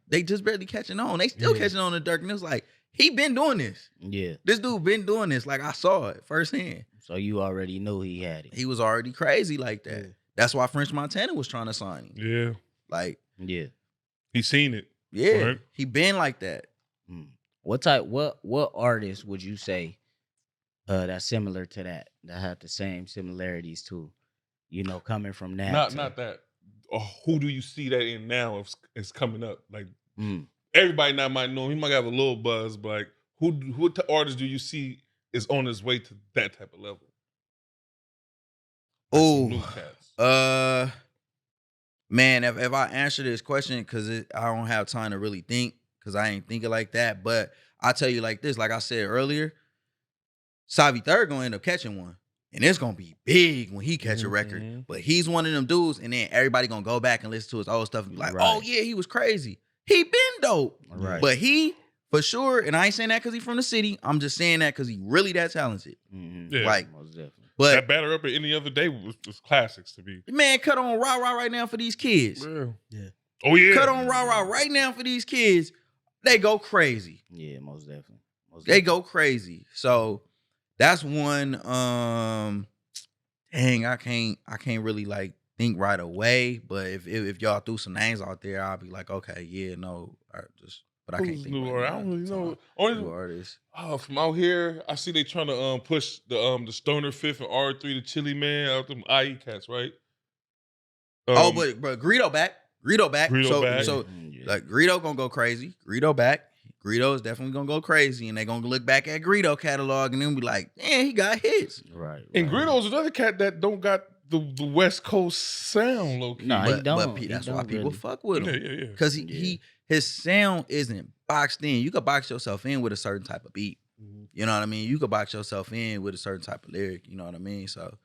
they just barely catching on. They still catching on to Dirk, and it was like he been doing this. Yeah. This dude been doing this. Like I saw it firsthand. So you already knew he had it. He was already crazy like that. Yeah. That's why French Montana was trying to sign him. Yeah. Like, Yeah. He seen it. yeah, Right. he been like that. Mm. What artist would you say that's similar to that have the same similarities to, coming from that? Not that. Who do you see that in now? It's coming up. Like Mm. everybody now might know him. He might have a little buzz, but like who artist do you see is on his way to that type of level? Like some new cats. Man, if I answer this question, because I don't have time to really think, because I ain't thinking like that. But I'll tell you like this, like I said earlier, Savi Third gonna end up catching one. And it's gonna be big when he catch a record. Mm-hmm. But he's one of them dudes, and then everybody gonna go back and listen to his old stuff and be like, Right. oh yeah, he was crazy. He been dope. Right. But he, for sure, and I ain't saying that because he's from the city. I'm just saying that because he really that talented. Mhm. Yeah. Like, Most definitely. but That batter up any other day was classics to be. man, cut on rah rah right now for these kids. Yeah. Oh yeah. Cut on rah rah right now for these kids. They go crazy. Yeah, most definitely. They go crazy. So that's one. Dang, I can't really like think right away. But if y'all threw some names out there, I'll be like, okay, yeah, no, but I can't Who's think. new? Right I now. don't really know. New Only artists. from out here, I see they trying to push the Stoner Fifth and R3, the Chili Man, out them IE cats, right? But Greedo back. Greedo back. Greedo so back. so Yeah. like Greedo gonna go crazy. Greedo back. Greedo's definitely gonna go crazy, and they gonna look back at Greedo catalog and then be like, "Man, he got hits." Right. And Greedo's another cat that don't got the West Coast sound, low key. Nah, he But don't. He that's why don't people really. fuck with Yeah, him. yeah, yeah. Because Yeah. his sound isn't boxed in. You could box yourself in with a certain type of beat. Mhm. You know what I mean? You could box yourself in with a certain type of lyric. You know what I mean? So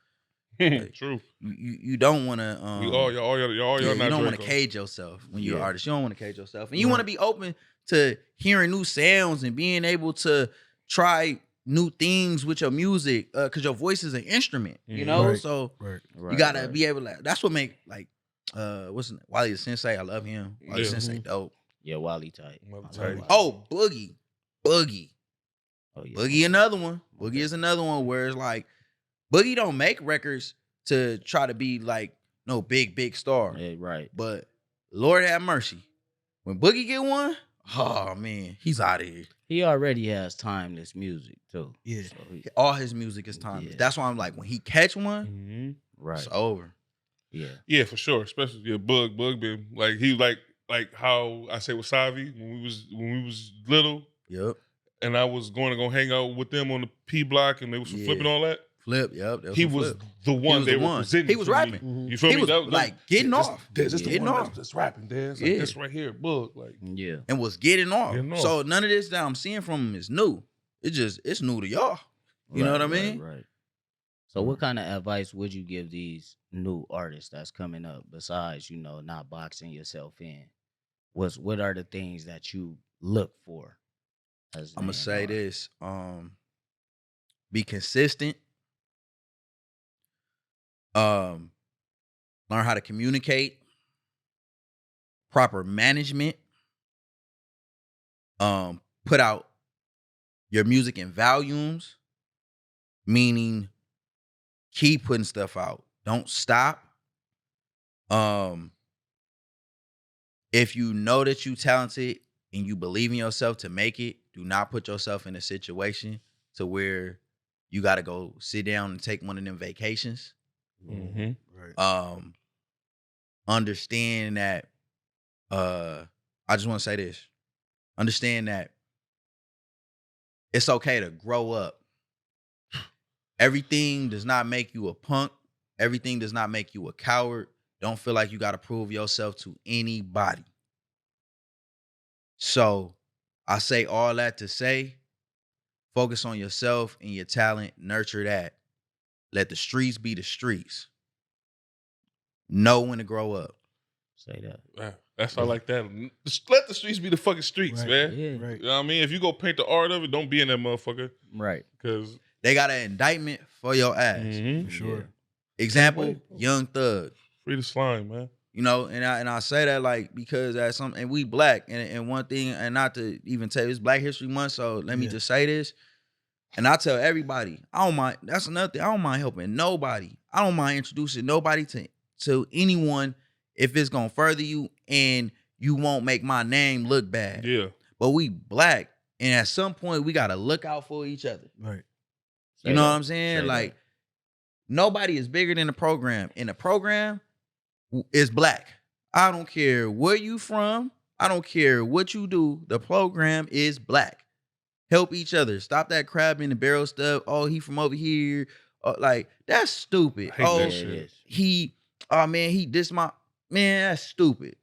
True. you don't want to. We all y'all You not don't want to Draco. cage yourself when you're an Yeah. artist. You don't want to cage yourself, and you want to be open to hearing new sounds and being able to try new things with your music. Because your voice is an instrument. You know, Right. so Right. Right, you gotta right. be able to. That's what make like what's his name? Wally the Sensei. I love him. Wally the Yeah. Sensei, dope. Yeah, Wally tight. Mother I tight. love Oh, Boogie. Oh yeah. Boogie another one. Boogie Okay. is another one where it's like Boogie don't make records to try to be like no big star. Yeah, right. But Lord have mercy. When Boogie get one, oh man, he's out of here. He already has timeless music too. Yeah. So All his music is timeless. Yeah. That's why I'm like, when he catch one, Mhm. right. it's over. Yeah. Yeah, for sure. Especially Bug been like he like how I say with Savi when we was little Yep. and I was going to go hang out with them on the P block and they was Yeah. flipping all that. Flip, yep. He was the one was they the were one. presenting. He was to me. rapping. Mhm. You feel He me? was That- like getting this- off. This the Getting one off. that's rapping, Dad. Like Yeah. this right here, Bug. Like Yeah. And was getting off. Getting off. So none of this that I'm seeing from him is new. It's new to y'all. You know what I mean? Right. So what kind of advice would you give these new artists that's coming up besides, not boxing yourself in? What are the things that you look for? As I'm gonna an say A&R? this. Be consistent. Learn how to communicate. Proper management. Put out your music in volumes, meaning keep putting stuff out. Don't stop. If you know that you talented and you believe in yourself to make it, do not put yourself in a situation to where you got to go sit down and take one of them vacations. Mhm. Right. Understand that I just want to say this. Understand that it's okay to grow up. Everything does not make you a punk. Everything does not make you a coward. Don't feel like you got to prove yourself to anybody. So I say all that to say, focus on yourself and your talent. Nurture that. Let the streets be the streets. Know when to grow up. Say that. Yeah, that's I like that. Let the streets be the fucking streets, Right. man. Yeah. Right. You know what I mean? If you go paint the art of it, don't be in that motherfucker. Right. Because They got an indictment for your ass. For sure. Yeah. Example, Young Thug. free the slime, man. You know, and I say that like because that's something, and we black, and one thing, and not to even tell you, it's Black History Month, so let me Yeah. just say this, and I tell everybody, I don't mind. That's another thing. I don't mind helping nobody. I don't mind introducing nobody to anyone if it's gonna further you and you won't make my name look bad. Yeah. But we black, and at some point we gotta look out for each other. Right. Say You know that. what I'm saying? Say Like that. nobody is bigger than the program. And the program is black. I don't care where you from. I don't care what you do. The program is black. Help each other. Stop that crab in the barrel stuff. Oh, he from over here. Like that's stupid. I hate Oh, that Yeah, shit. it is. he dissed my man. That's stupid.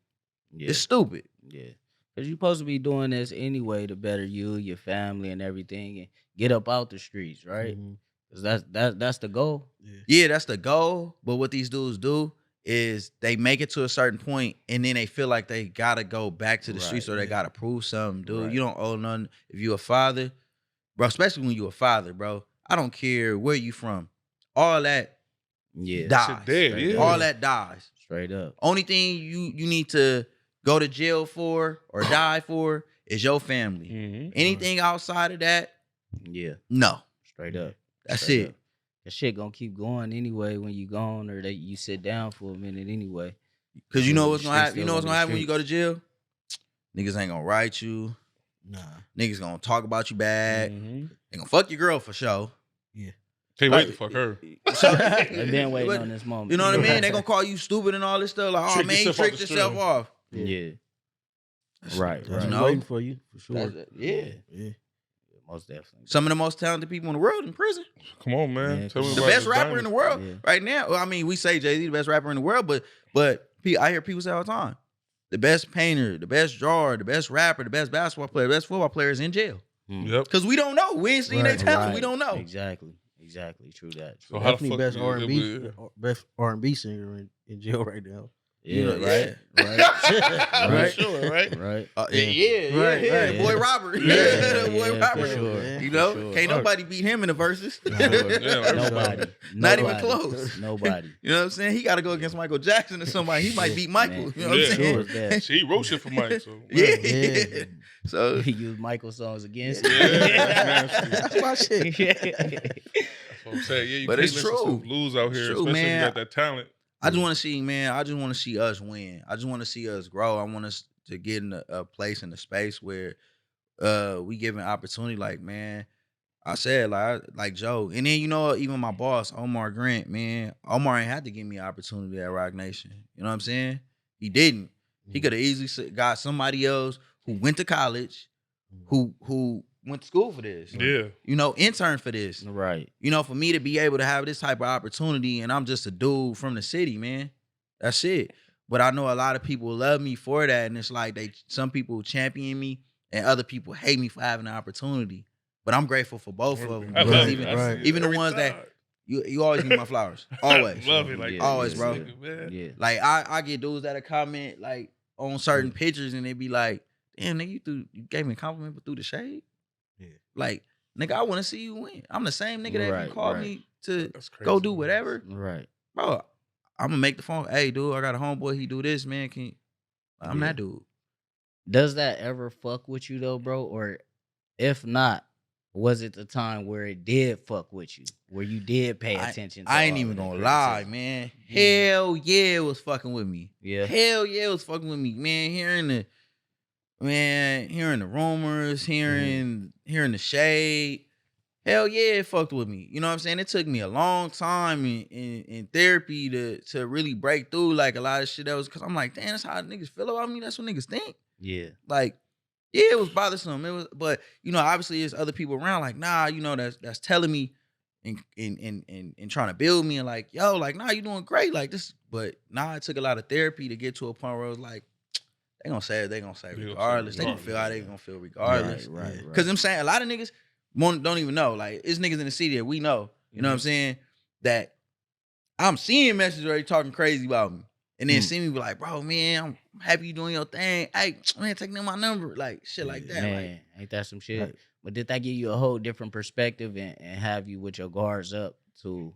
Yeah. It's stupid. Yeah. Because you're supposed to be doing this anyway to better you, your family, and everything, and get up out the streets, right? Mhm. Because that's the goal. Yeah. Yeah, that's the goal. But what these dudes do is they make it to a certain point and then they feel like they gotta go back to the streets Right, or they yeah. gotta prove something, dude. Right. You don't owe nothing. If you a father, bro, especially when you a father, bro, I don't care where you from. All that Yeah. dies. Shit dead, Straight yeah. up. All that dies. Straight up. Only thing you need to go to jail for or die for is your family. Mm-hmm. Anything outside of that, Yeah. no. Straight up. That's Straight it. up. That shit gonna keep going anyway when you gone or that you sit down for a minute anyway. Cause you Yeah, know the what's gonna streets happen. You still know what's gonna gonna be happen when you go to jail? Niggas ain't gonna write you. Nah. Niggas gonna talk about you bad. Mm-hmm. They gonna fuck your girl for sure. Can't wait to fuck her. So, They've been waiting but- on this moment. you know what I mean? They gonna call you stupid and all this stuff. Like, oh Trick man, you yourself off tricked the yourself street. off. Yeah. Right, That's right. waiting for you for sure. Yeah. Yeah. Most definitely. Some of the most talented people in the world in prison. Come on, man. Yeah, Tell me come The about best this rapper in the diamond. world Yeah. right now. Well, I mean, we say Jay-Z the best rapper in the world, but I hear people say all the time, the best painter, the best drawer, the best rapper, the best basketball player, the best football player is in jail. Yep. Because we don't know. We ain't seen their Right. talent. We don't know. Exactly. True that. So how the Definitely fuck best you- R&B, best R&B singer in jail right now. Yeah, Yeah. right. For Right. sure, right? Right. Yeah. Right. Boy Robert. Yeah, Boy yeah, Robert. for sure. man. You know, For sure. can't nobody beat him in the verses. Nobody. Not even close. Nobody. You know what I'm saying? He got to go against Michael Jackson or somebody. He might beat Michael. Man. You know what I'm Yeah. saying? Sure as that. Shit, he wrote shit for Mike, so Yeah. Yeah. So He used Michael songs against Yeah, him. That's my shit. that's what I'm saying. Yeah, you But can't it's listen true. to blues out here, It's true, especially if man. you got that talent. I just want to see, man. I just want to see us win. I just want to see us grow. I want us to get in a place in a space where we give an opportunity. Like, man, I said, like Joe, and then even my boss, Omar Grant, man. Omar ain't had to give me an opportunity at Roc Nation. You know what I'm saying? He didn't. He could have easily got somebody else who went to college, who went to school for this. Yeah. Intern for this. Right. For me to be able to have this type of opportunity, and I'm just a dude from the city, man. That's it. But I know a lot of people love me for that, and it's like some people champion me, and other people hate me for having the opportunity. But I'm grateful for both of them. I Because love even it. I see it even the every ones time. that you always give me my flowers. Always. Love it. Like, Yeah, always, this bro. nigga, man. Yeah. Like I get dudes that comment like on certain pictures, and they be like, "Damn, nigga, you gave me a compliment but through the shade." Yeah. Like, nigga, I want to see you win. I'm the same nigga that if Right, you called right. me to That's crazy. go do whatever, Right. bro. I'm gonna make the phone. Hey, dude, I got a homeboy. He do this, man. I'm Yeah. that dude. Does that ever fuck with you though, bro? Or if not, was it the time where it did fuck with you, where you did pay attention? To I ain't all even of that gonna lie, criticism? man. Hell yeah, it was fucking with me. Yeah. Hell yeah, it was fucking with me, man. Hearing the rumors, hearing the shade. Hell yeah, it fucked with me. You know what I'm saying? It took me a long time in therapy to really break through like a lot of shit that was, because I'm like, damn, that's how niggas feel about me. That's what niggas think. Yeah. Like, yeah, it was bothersome. It was, but obviously there's other people around like, nah, that's telling me and trying to build me and like, yo, like, nah, you doing great. Like this, but nah, it took a lot of therapy to get to a point where it was like, they gonna say regardless. They gonna feel how they gonna feel regardless. Right. Because I'm saying a lot of niggas don't even know. Like, it's niggas in the city that we know. You know what I'm saying? That I'm seeing messages where they talking crazy about me. And then see me be like, bro, man, I'm happy you doing your thing. Hey, man, take down my number. Like, shit like that. Man, Like, ain't that some shit? Right. But did that give you a whole different perspective and have you with your guards up to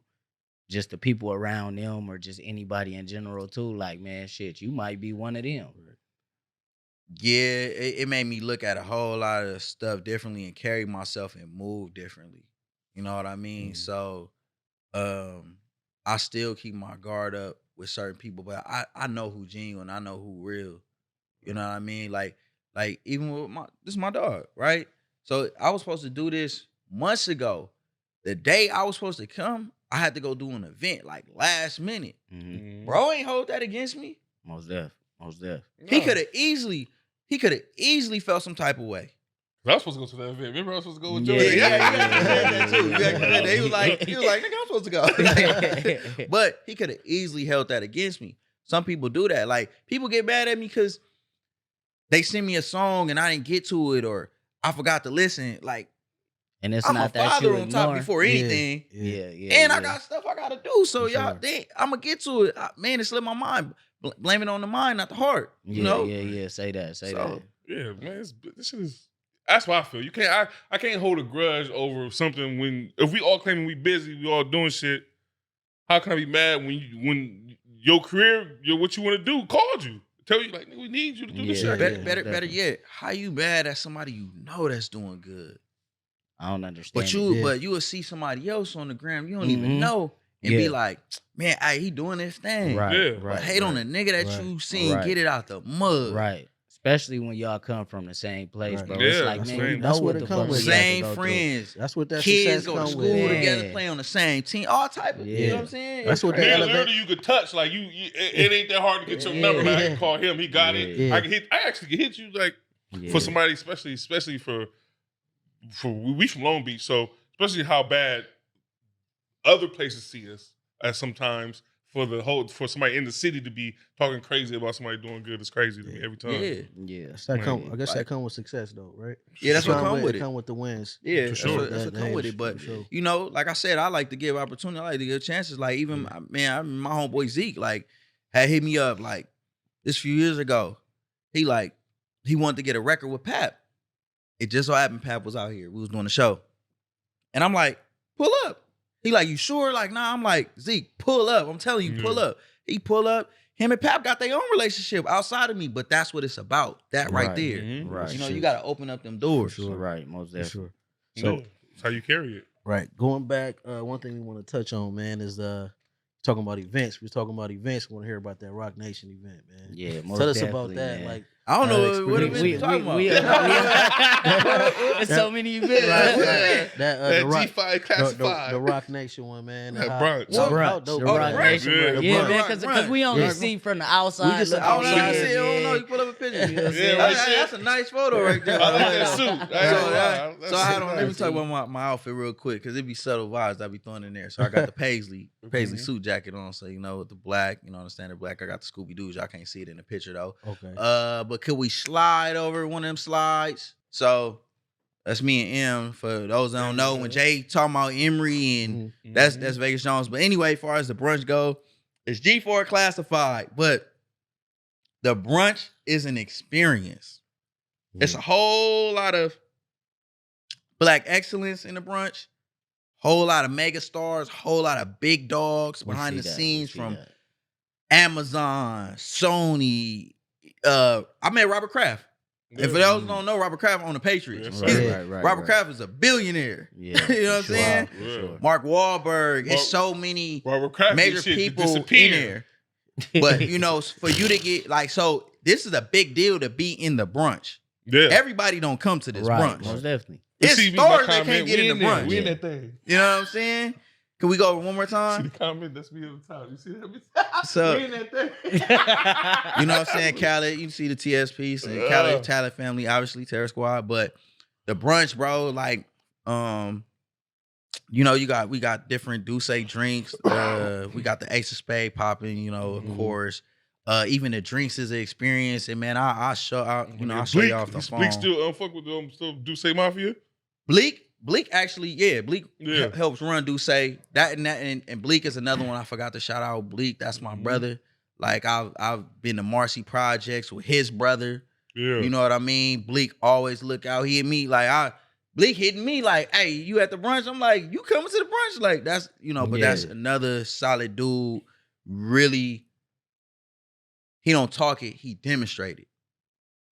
just the people around them or just anybody in general too? Like, man, shit, you might be one of them. yeah, it made me look at a whole lot of stuff differently and carry myself and move differently. You know what I mean? So I still keep my guard up with certain people, but I know who genuine, I know who real. You know what I mean? Like even with this is my dog, right? So I was supposed to do this months ago. The day I was supposed to come, I had to go do an event like last minute. Mm-hmm. Bro ain't hold that against me. Most deaf. He could have easily felt some type of way. I was supposed to go to that event. Remember, I was supposed to go with Yeah, Jordan. Yeah, yeah, you actually said that too. You actually said that. He was like, nigga, I'm supposed to go. But he could have easily held that against me. Some people do that. Like, people get mad at me because they send me a song and I didn't get to it, or I forgot to listen. Like, And it's I'm not a that father you on top ignore. before anything. Yeah. And I got stuff I gotta do. So For y'all, sure. I'm gonna get to it. Man, it slipped my mind. Blame it on the mind, not the heart. You know? Yeah. Say that. So, Yeah, man, this shit is. That's what I feel. You can't. I can't hold a grudge over something when if we all claiming we busy, we all doing shit. How can I be mad when your career, what you want to do, called you, tell you like, nigga, we need you to do this Yeah, shit. better definitely. yet, how you mad at somebody you know that's doing good? I don't understand. But it. you will see somebody else on the gram you don't Mhm. even know and be Yeah. like, man, he doing this thing. Right. Yeah. Right. But hate on the nigga that Right. you seen Right. get it out the mud. Right. Especially when y'all come from the same place, Right. bro. Yeah, It's like, that's man, right. you know That's what what the it fuck come we with. got to Same go through. friends. That's what that Kids success go to come school with. together, Man. play on the same team, all type of, you know Yeah. what I'm saying? That's what It's they Man, crazy. elevate. literally, you could touch. Like it ain't that hard to get your Yeah. number. Like, I Yeah. can call him. He got it. Yeah. I can hit. I actually can hit you. Like Yeah. For somebody, especially for we from Long Beach, so especially how bad other places see us as sometimes for somebody in the city to be talking crazy about somebody doing good is crazy to me every time. Yeah. Yeah. I guess that come with success though, right? Yeah, that's what come with It it. come with the wins. Yeah, For that's sure. what, that's what come with it. But you know, like I said, I like to give opportunity. I like to give chances. Like even my homeboy Zeke like had hit me up like this few years ago. He wanted to get a record with Pap. It just so happened Pap was out here. We was doing the show, and I'm like, pull up. He like, you sure? Like, nah. I'm like, Zeke, pull up. I'm telling you, pull up. He pull up. Him and Pap got their own relationship outside of me, but that's what it's about. That right there. Mhm. Right. You know, you got to open up them doors. Sure. Right. Most For definitely. sure. So That's how you carry it. right, going back, one thing we want to touch on, man, is talking about events. We was talking about events. We want to hear about that Roc Nation event, man. Yeah. Most Tell us definitely, about that. man. Like, I don't know what experience. event you talking about. It's so many events. that That the Roc, G5 classified. the Roc Nation one, man. That How- brunch. how Brunch. dope The was Roc that? Nation. Yeah, brunch. the Yeah, brunch. man, because we only Yeah. see from the outside. just- looking I don't know. in, You see, I don't know. yeah. You pull up a picture. You know what I'm Yeah, saying? right That's a nice photo right there. I like that suit. I ain't gonna lie. So I had on. Let me That's talk nice. about my outfit real quick because it be subtle vibes I be throwing in there. So I got the Paisley suit jacket on. So you know, with the black, you know, the standard black. I got the Scooby Doo's. Y'all can't see it in the picture though. Okay. But could we slide over one of them slides? So that's me and M. For those that don't know, when Jay talking about Emery and that's Vegas Jones. But anyway, as far as the brunch go, it's G4 classified, but the brunch is an experience. It's a whole lot of black excellence in the brunch, whole lot of mega stars, whole lot of big dogs We behind see the that, scenes we see from that. Amazon, Sony. I met Robert Kraft. And for those who don't know, Robert Kraft on the Patriots. Yes, He's- sir. Robert Kraft is a billionaire. Yeah, You know what I'm for saying? For sure. Mark Wahlberg. It's so many Robert Kraft major shit people in disappeared. there. But you know, for you to get like, so this is a big deal to be in the brunch. Yeah. Everybody don't come to this Right. brunch. Most definitely. It's See, stars my that can't comment, get we in the there. brunch. We in that thing. You know what I'm saying? Can we go over one more See the time? comment that's me on the top. You see that? So- we in that thing. You know what I'm saying? Khaled, you see the TS piece and Khaled Talent family, obviously Terror Squad, but the brunch, bro, like, you know, we got different Douce drinks. We got the Ace of Spade popping, you know, of course. Even the drinks is an experience, and man, I'll show you off the phone. Bleak still fuck with still Douce Mafia. Bleak actually, Bleak helps run Douce. And Bleak is another one I forgot to shout out. Bleak, that's my brother. Like I've been to Marcy Projects with his brother. Yeah. You know what I mean? Bleak always look out. He hit me like Bleak hitting me like, hey, you at the brunch? I'm like, you coming to the brunch? Like that's, you know, but that's another solid dude. Really, he don't talk it, he demonstrated.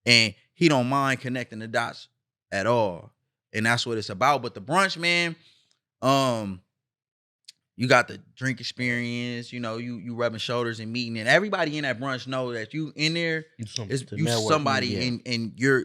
And he don't mind connecting the dots at all. And that's what it's about. But the brunch, man, you got the drink experience, you know, you rubbing shoulders and meeting. And everybody in that brunch know that you in there, you somebody and you're,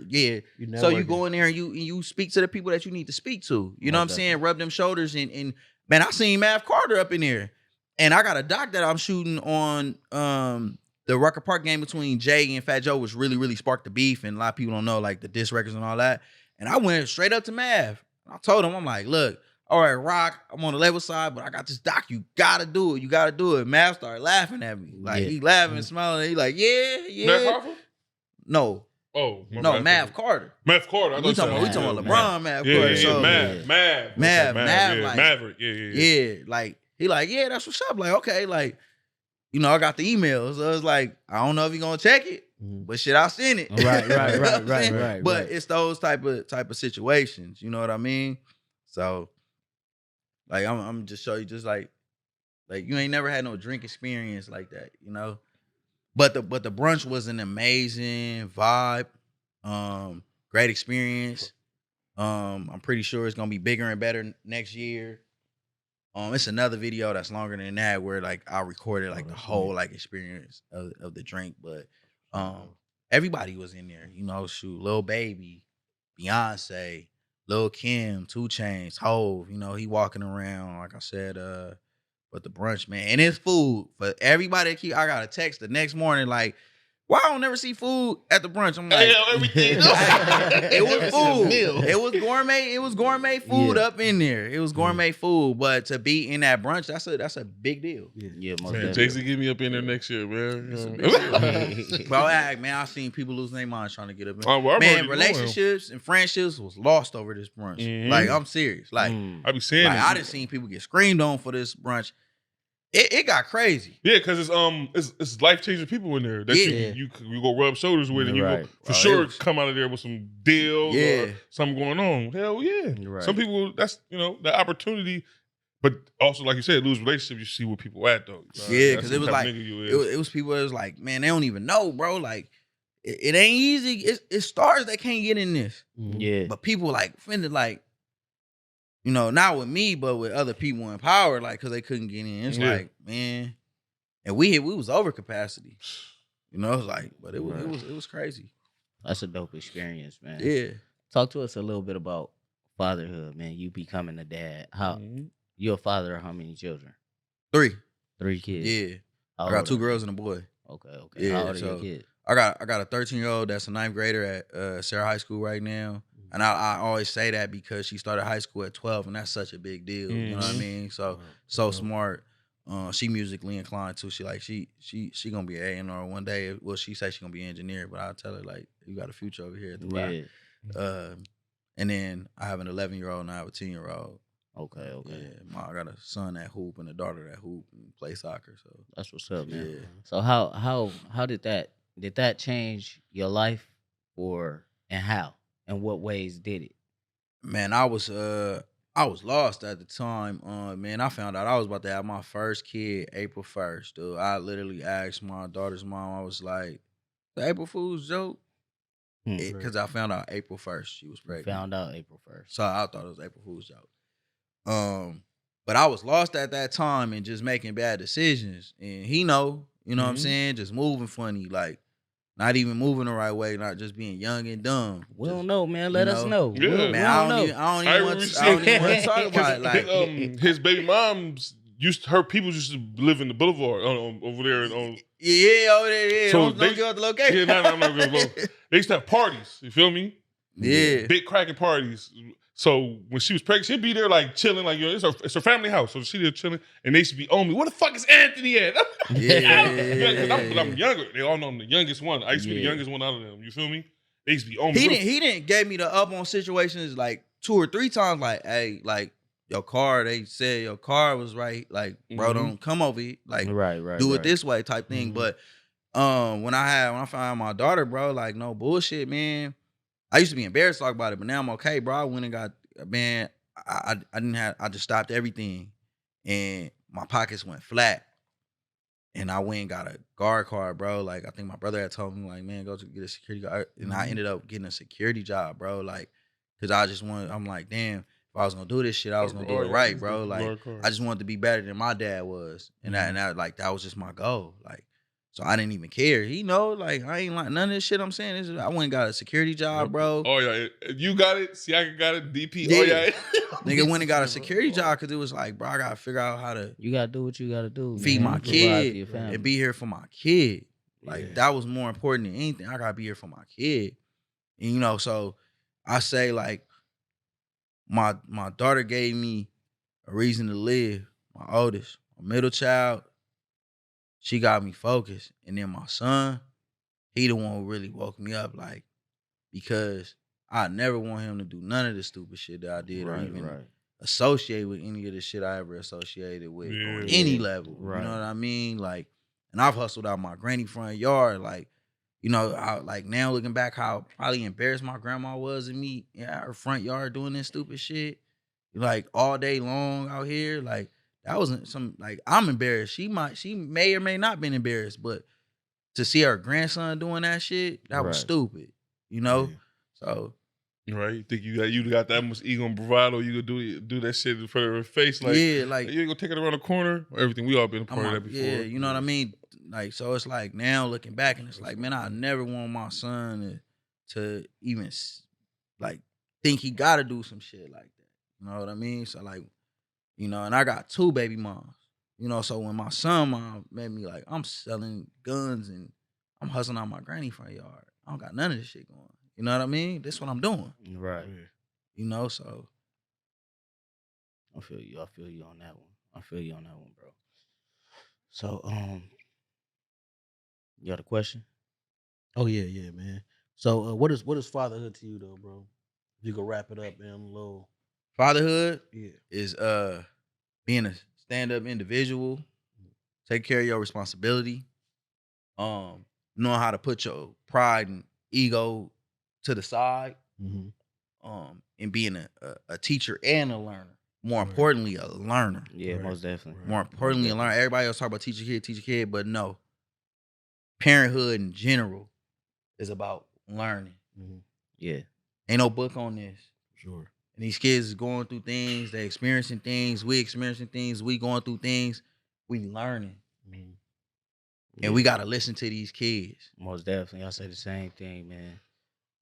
so you go in there and you speak to the people that you need to speak to. You know what I'm saying? Rub them shoulders and man, I seen Mav Carter up in there. And I got a doc that I'm shooting on the Rucker Park game between Jay and Fat Joe, which really, really sparked the beef. And a lot of people don't know, like the diss records and all that. And I went straight up to Mav. I told him, I'm like, look, all right, Rock, I'm on the label side, but I got this doc. You gotta do it. You gotta do it. Mav started laughing at me. Like, he laughing and smiling. He like, yeah. Mav Carter? No. Oh, no, Mav Carter. Mav Carter. We talking about LeBron, Mav Carter. Yeah, So, Mav, like, Maverick. Yeah. Like, he like, yeah, that's what's up. Like, okay, like, you know, I got the emails. So it's like, I don't know if he gonna check it, but shit, I'll send it. Right. But it's those type of situations. You know what I mean? So, like, I'm just show you, just like you ain't never had no drink experience like that, you know. But the brunch was an amazing vibe, great experience. I'm pretty sure it's gonna be bigger and better next year. It's another video that's longer than that where like I recorded like the whole like experience of the drink, but everybody was in there, you know. Shoot, Lil Baby, Beyonce, Lil Kim, 2 Chainz, Hove, you know, he walking around, like I said, but the brunch, man, and it's food for everybody. I got a text the next morning, like, why I don't never see food at the brunch? I'm like, Hell, everything. it was food. meal. It was gourmet. It was gourmet food Yeah. up in there. It was gourmet food. But to be in that brunch, that's a big deal. Yeah, most Man, definitely. Jay-Z, get me up in there next year, man. Bro, man, I seen people losing their minds trying to get up in. Oh, well, I'm already Man, relationships and friendships was lost over this brunch. Mhm. Like, I'm serious. Like, I be saying like that. I just seen people get screamed on for this brunch. It got crazy. Yeah, because it's life changing people in there that Yeah. you go rub shoulders with, and you Right. go for Bro, sure it was- come out of there with some deals Yeah. or something going on. Hell yeah. Right. Some people, that's the opportunity, but also like you said, lose relationships. You see where people at though. Yeah, That's because the it was type of like nigga you is. it was people that was like, man, they don't even know, bro. Like, it ain't easy. It's stars that can't get in this. Yeah. But people like offended, like, not with me, but with other people in power, like, because they couldn't get in. It's Yeah. like, man, and we was over capacity. It's like, but it was Right. it was crazy. That's a dope experience, man. Yeah. Talk to us a little bit about fatherhood, man. You becoming a dad. How Mhm. you a father of how many children? 3. 3 kids. Yeah. How I got old 2 are girls and a boy. they? Okay. Yeah, How old are so- your kids? I got a 13-year-old that's a 9th grader at Sarah High School right now. And I always say that because she started high school at 12, and that's such a big deal. You know what I Mhm. mean? So smart. She musically inclined too. She gonna be an A&R one day. Well, she say she gonna be an engineer, but I'll tell her like, you got a future over here at the rock. Yeah. And then I have an 11-year-old and I have a 10-year-old. Okay. Yeah, I got a son that hoop and a daughter that hoop and play soccer. So That's what's up, man. yeah. So how did that change your life, and how? In what ways did it? Man, I was lost at the time. Man, I found out I was about to have my first kid April 1st. Dude, I literally asked my daughter's mom. I was like, "The April Fool's joke," because I found out April 1st she was You pregnant. found out April 1st. So I thought it was April Fool's joke. But I was lost at that time and just making bad decisions. And he know what I'm Mhm. saying? Just moving funny, like not even moving the right way, not just being young and dumb. We Just- don't know, man. Let us know. Yeah. We Man, I don't know. even I want remember to talk about it. Like, his baby mom's her people used to live in the boulevard over there. yeah, over there. Yeah, So don't they- give out the location. Yeah, no, I'm not gonna go. They used to have parties. You feel me? Yeah. Big cracking parties. So when she was pregnant, she'd be there like chilling, like it's her family house. So she there chilling, and they used to be on me. Where the fuck is Anthony at? Yeah. I'm younger. They all know I'm the youngest one. I used to be the Yeah. youngest one out of them. You feel me? They used to be on me. He didn't gave me the up on situations like 2 or 3 times. Like, hey, like your car. They said your car was right. Like, bro, Mhm. don't come over here. Like, Right. do it right. this way type thing. Mhm. But when I found out my daughter, bro, like no bullshit, man. I used to be embarrassed to talk about it, but now I'm okay, bro. I went and got, man, I just stopped everything, and my pockets went flat, and I went and got a guard card, bro. Like I think my brother had told me, like, man, go to get a security guard, and I ended up getting a security job, bro. Like, cause I'm like, damn, if I was gonna do this shit, I was gonna do it right, bro. Like, I just wanted to be better than my dad was, and that like that was just my goal, like. So I didn't even care. He know, like, I ain't like none of this shit I'm saying. I went and got a security job, bro. Oh yeah, you got it. Siaka got it. DP. Yeah. Oh yeah. Nigga went and got a security job because it was like, bro, I gotta figure out how to You gotta do what you gotta do. feed man. my Provide kid for your family. and be here for my kid. Like Yeah. that was more important than anything. I gotta be here for my kid. And so I say like my daughter gave me a reason to live. My oldest, my middle child, she got me focused. And then my son, he the one who really woke me up, like, because I never want him to do none of the stupid shit that I did or even associate with any of the shit I ever associated with on Yeah. any level. Right. You know what I mean? Like, and I've hustled out my granny front yard. Like, I like now looking back how probably embarrassed my grandma was of me in her front yard doing this stupid shit. Like all day long out here. Like that wasn't some like I'm embarrassed. She may or may not been embarrassed, but to see her grandson doing that shit, that was Right. stupid. Yeah. So Right. You think you got that much ego and bravado? You could do that shit in front of her face, like yeah, like you ain't gonna take it around the corner or everything. We all been a part of that before. yeah, you know what I mean? Like, so it's like now looking back and it's like, man, I never want my son to even like think he gotta do some shit like that. You know what I mean? So like, and I got 2 baby moms. So when my son mom met me, like I'm selling guns and I'm hustling out my granny front yard. I don't got none of this shit going. You know what I mean? This what I'm doing. Right. You know, so I feel you. I feel you on that one. I feel you on that one, bro. So, you got a question? Oh yeah, man. So what is fatherhood to you though, bro? If you could wrap it up in a little. fatherhood Yeah. is being a stand-up individual, take care of your responsibility, knowing how to put your pride and ego to the side, and being a teacher and a learner. More importantly, a learner. Yeah, most definitely. More importantly, a learner. Everybody else talk about teach a kid, but no. Parenthood in general is about learning. Yeah. Ain't no book on this. Sure. And these kids is going through things, they experiencing things, we experiencing things, we going through things, we learning. And we gotta listen to these kids. Most definitely. I say the same thing, man.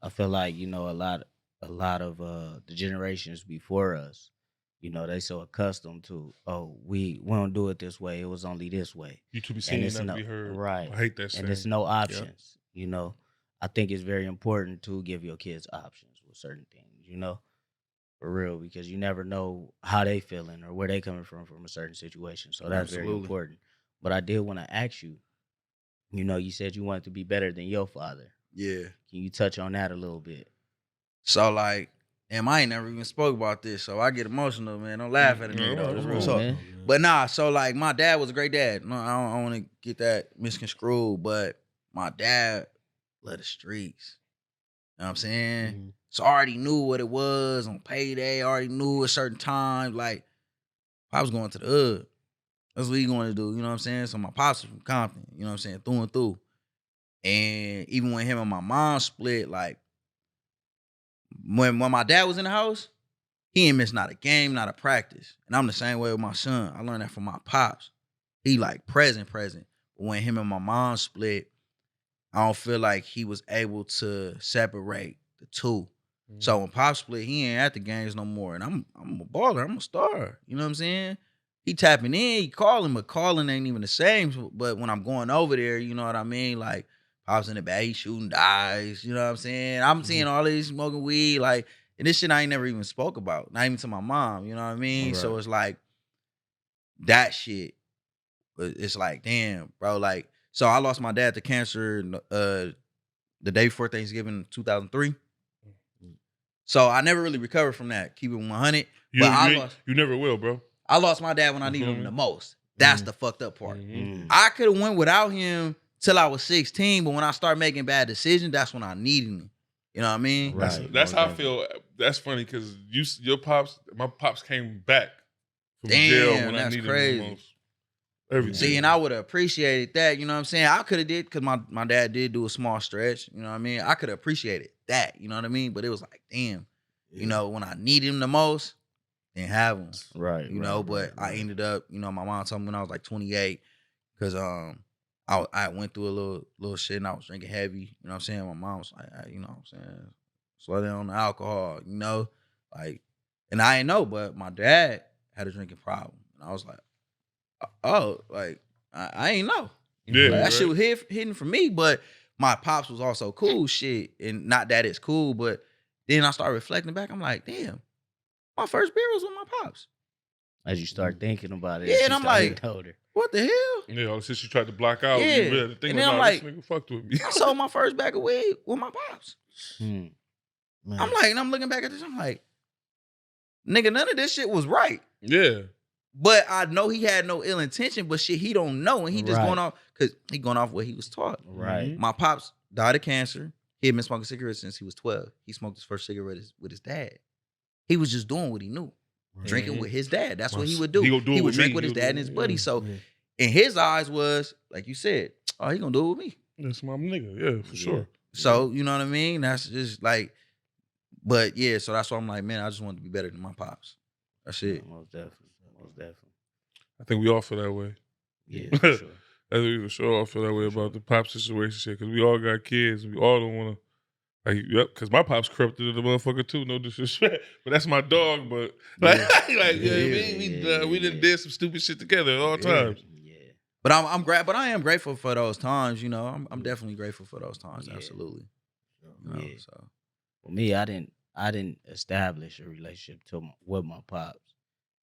I feel like, a lot of the generations before us, they so accustomed to, we don't do it this way. It was only this way. You to be seen, it's not be heard. Right. I hate that and there's saying. no options. I think it's very important to give your kids options with certain things, for real, because you never know how they feeling or where they coming from a certain situation. So that's very important. But I did want to ask you, you said you wanted to be better than your father. Yeah. Can you touch on that a little bit? So like, damn, I ain't never even spoke about this, so I get emotional, man. Don't laugh at me though. It's real talk. Man. But nah, so like my dad was a great dad. No, I don't want to get that misconstrued, but my dad loved the streets. You know what I'm saying? So I already knew what it was on payday. I already knew a certain time. Like, I was going to the hood. That's what he going to do. You know what I'm saying? So my pops was from Compton. You know what I'm saying? Through and through. And even when him and my mom split, like, when my dad was in the house, he ain't miss not a game, not a practice. And I'm the same way with my son. I learned that from my pops. He like present. But when him and my mom split, I don't feel like he was able to separate the two. So when Pop split, he ain't at the games no more. And I'm a baller. I'm a star. You know what I'm saying? He tapping in, he calling, but calling ain't even the same. But when I'm going over there, you know what I mean? Like, Pop's in the bag, he shooting dice. You know what I'm saying? I'm seeing all these smoking weed. Like, and this shit I ain't never even spoke about. Not even to my mom. You know what I mean? Right. So it's like, that shit, it's like, damn, bro. Like, so I lost my dad to cancer the day before Thanksgiving 2003. So I never really recovered from that. Keep it 100. You never will, bro. I lost my dad when I needed him the most. That's the fucked up part. I could have went without him till I was 16, but when I start making bad decisions, that's when I needed him. You know what I mean? Right. That's how I feel. That's funny because my pops came back from jail when I needed him the most. Everything. See, and I would have appreciated that. You know what I'm saying? I could have did, because my dad did do a small stretch. You know what I mean? I could have appreciated that. You know what I mean? But it was like, damn, you know, when I needed him the most, didn't have him. Right. You know, but I ended up, you know, my mom told me when I was like 28, because I went through a little shit and I was drinking heavy. You know what I'm saying? My mom was like, you know what I'm saying? Slow down on the alcohol, you know? Like, and I didn't know, but my dad had a drinking problem. And I was like, oh, like, I ain't know. Yeah, Like, that shit was hidden from me, but my pops was also cool shit. And not that it's cool, but then I started reflecting back. I'm like, damn, my first beer was with my pops. As you start thinking about it, Yeah, and I'm like, what the hell? Yeah, all the shit you tried to block out. Yeah. You really think And then about I'm like, this nigga fucked with me. I sold my first bag of weed with my pops. Man. I'm like, and I'm looking back at this, I'm like, nigga, none of this shit was right. Yeah. But I know he had no ill intention, but shit, he don't know. And he just going off, because he going off what he was taught. Right. My pops died of cancer. He had been smoking cigarettes since he was 12. He smoked his first cigarette with his dad. He was just doing what he knew. Drinking with his dad. That's what he would do. He would drink with his dad and his buddy. So in his eyes was, like you said, oh, he gonna do it with me. That's my nigga. Yeah, for sure. So, you know what I mean? That's just like, but yeah, so that's why I'm like, man, I just wanted to be better than my pops. That's it. Most definitely. I think we all feel that way. Yeah, for sure. I think we for sure all feel that way about the pop situation shit, because we all got kids. We all don't want to. Like, yep, because my pops corrupted the motherfucker too, no disrespect. But that's my dog, but like, you know what I mean? We done did some stupid shit together at all times. Yeah. But but I am grateful for those times. You know, I'm definitely grateful for those times. Yeah. Absolutely. You know, Yeah. so For me, I didn't establish a relationship with my pops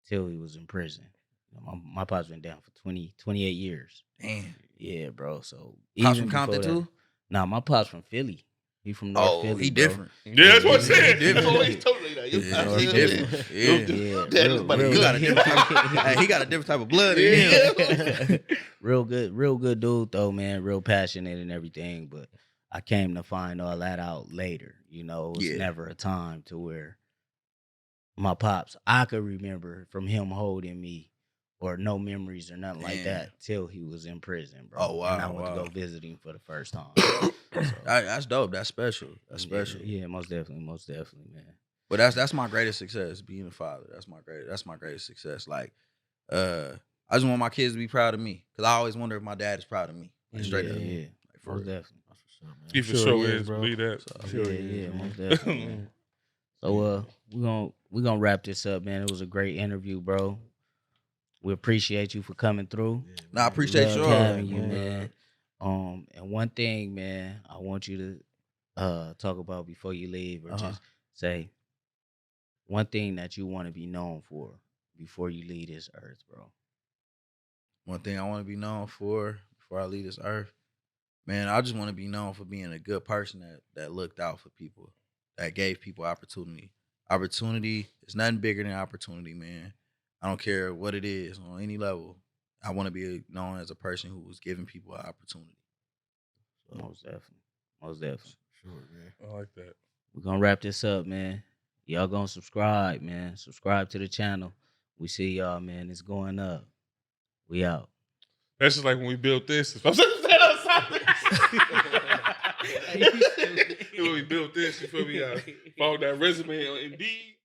till he was in prison. You know, my pops been down for 28 years. damn. Yeah, bro. So Pops even from Compton before that, too? nah, my pops from Philly. He from North Oh, Philly. he bro. different. Yeah, that's what I He said. different. That's always told me that. Yeah, he Yeah. different. Yeah. Yeah, Dad is about to real He got a good. different type. He got a different type of blood in him. real good dude though, man. Real passionate and everything. But I came to find all that out later. You know, it was Yeah. never a time to where my pops, I could remember from him holding me or no memories or nothing like Damn. that till he was in prison, bro. Oh, wow, And I went to wow. go visit him for the first time. So, That's dope. That's special. That's yeah, special. Yeah, most definitely, man. But that's my greatest success, being a father. That's my greatest success. Like, I just want my kids to be proud of me. Cause I always wonder if my dad is proud of me. Like, straight up. Yeah, Like, for most real. definitely. That's what's up, man. He I'm for sure sure he is, bro. believe that. I'm sure he Yeah, is, most man. definitely. Man. So we're gonna wrap this up, man. It was a great interview, bro. We appreciate you for coming through. Yeah, Nah, I man. appreciate Loved y'all. having you, man. man. And one thing, man, I want you to talk about before you leave, or just say one thing that you want to be known for before you leave this earth, bro. One thing I want to be known for before I leave this earth, man, I just want to be known for being a good person that looked out for people, that gave people opportunity. Opportunity is nothing bigger than opportunity, man. I don't care what it is on any level. I want to be known as a person who was giving people an opportunity. Most definitely. Sure, man. I like that. We're gonna wrap this up, man. Y'all gonna subscribe, man. Subscribe to the channel. We see y'all, man. It's going up. We out. That's just like when we built this. I'm saying outside. When we built this, you feel me? Found that resume on Indeed.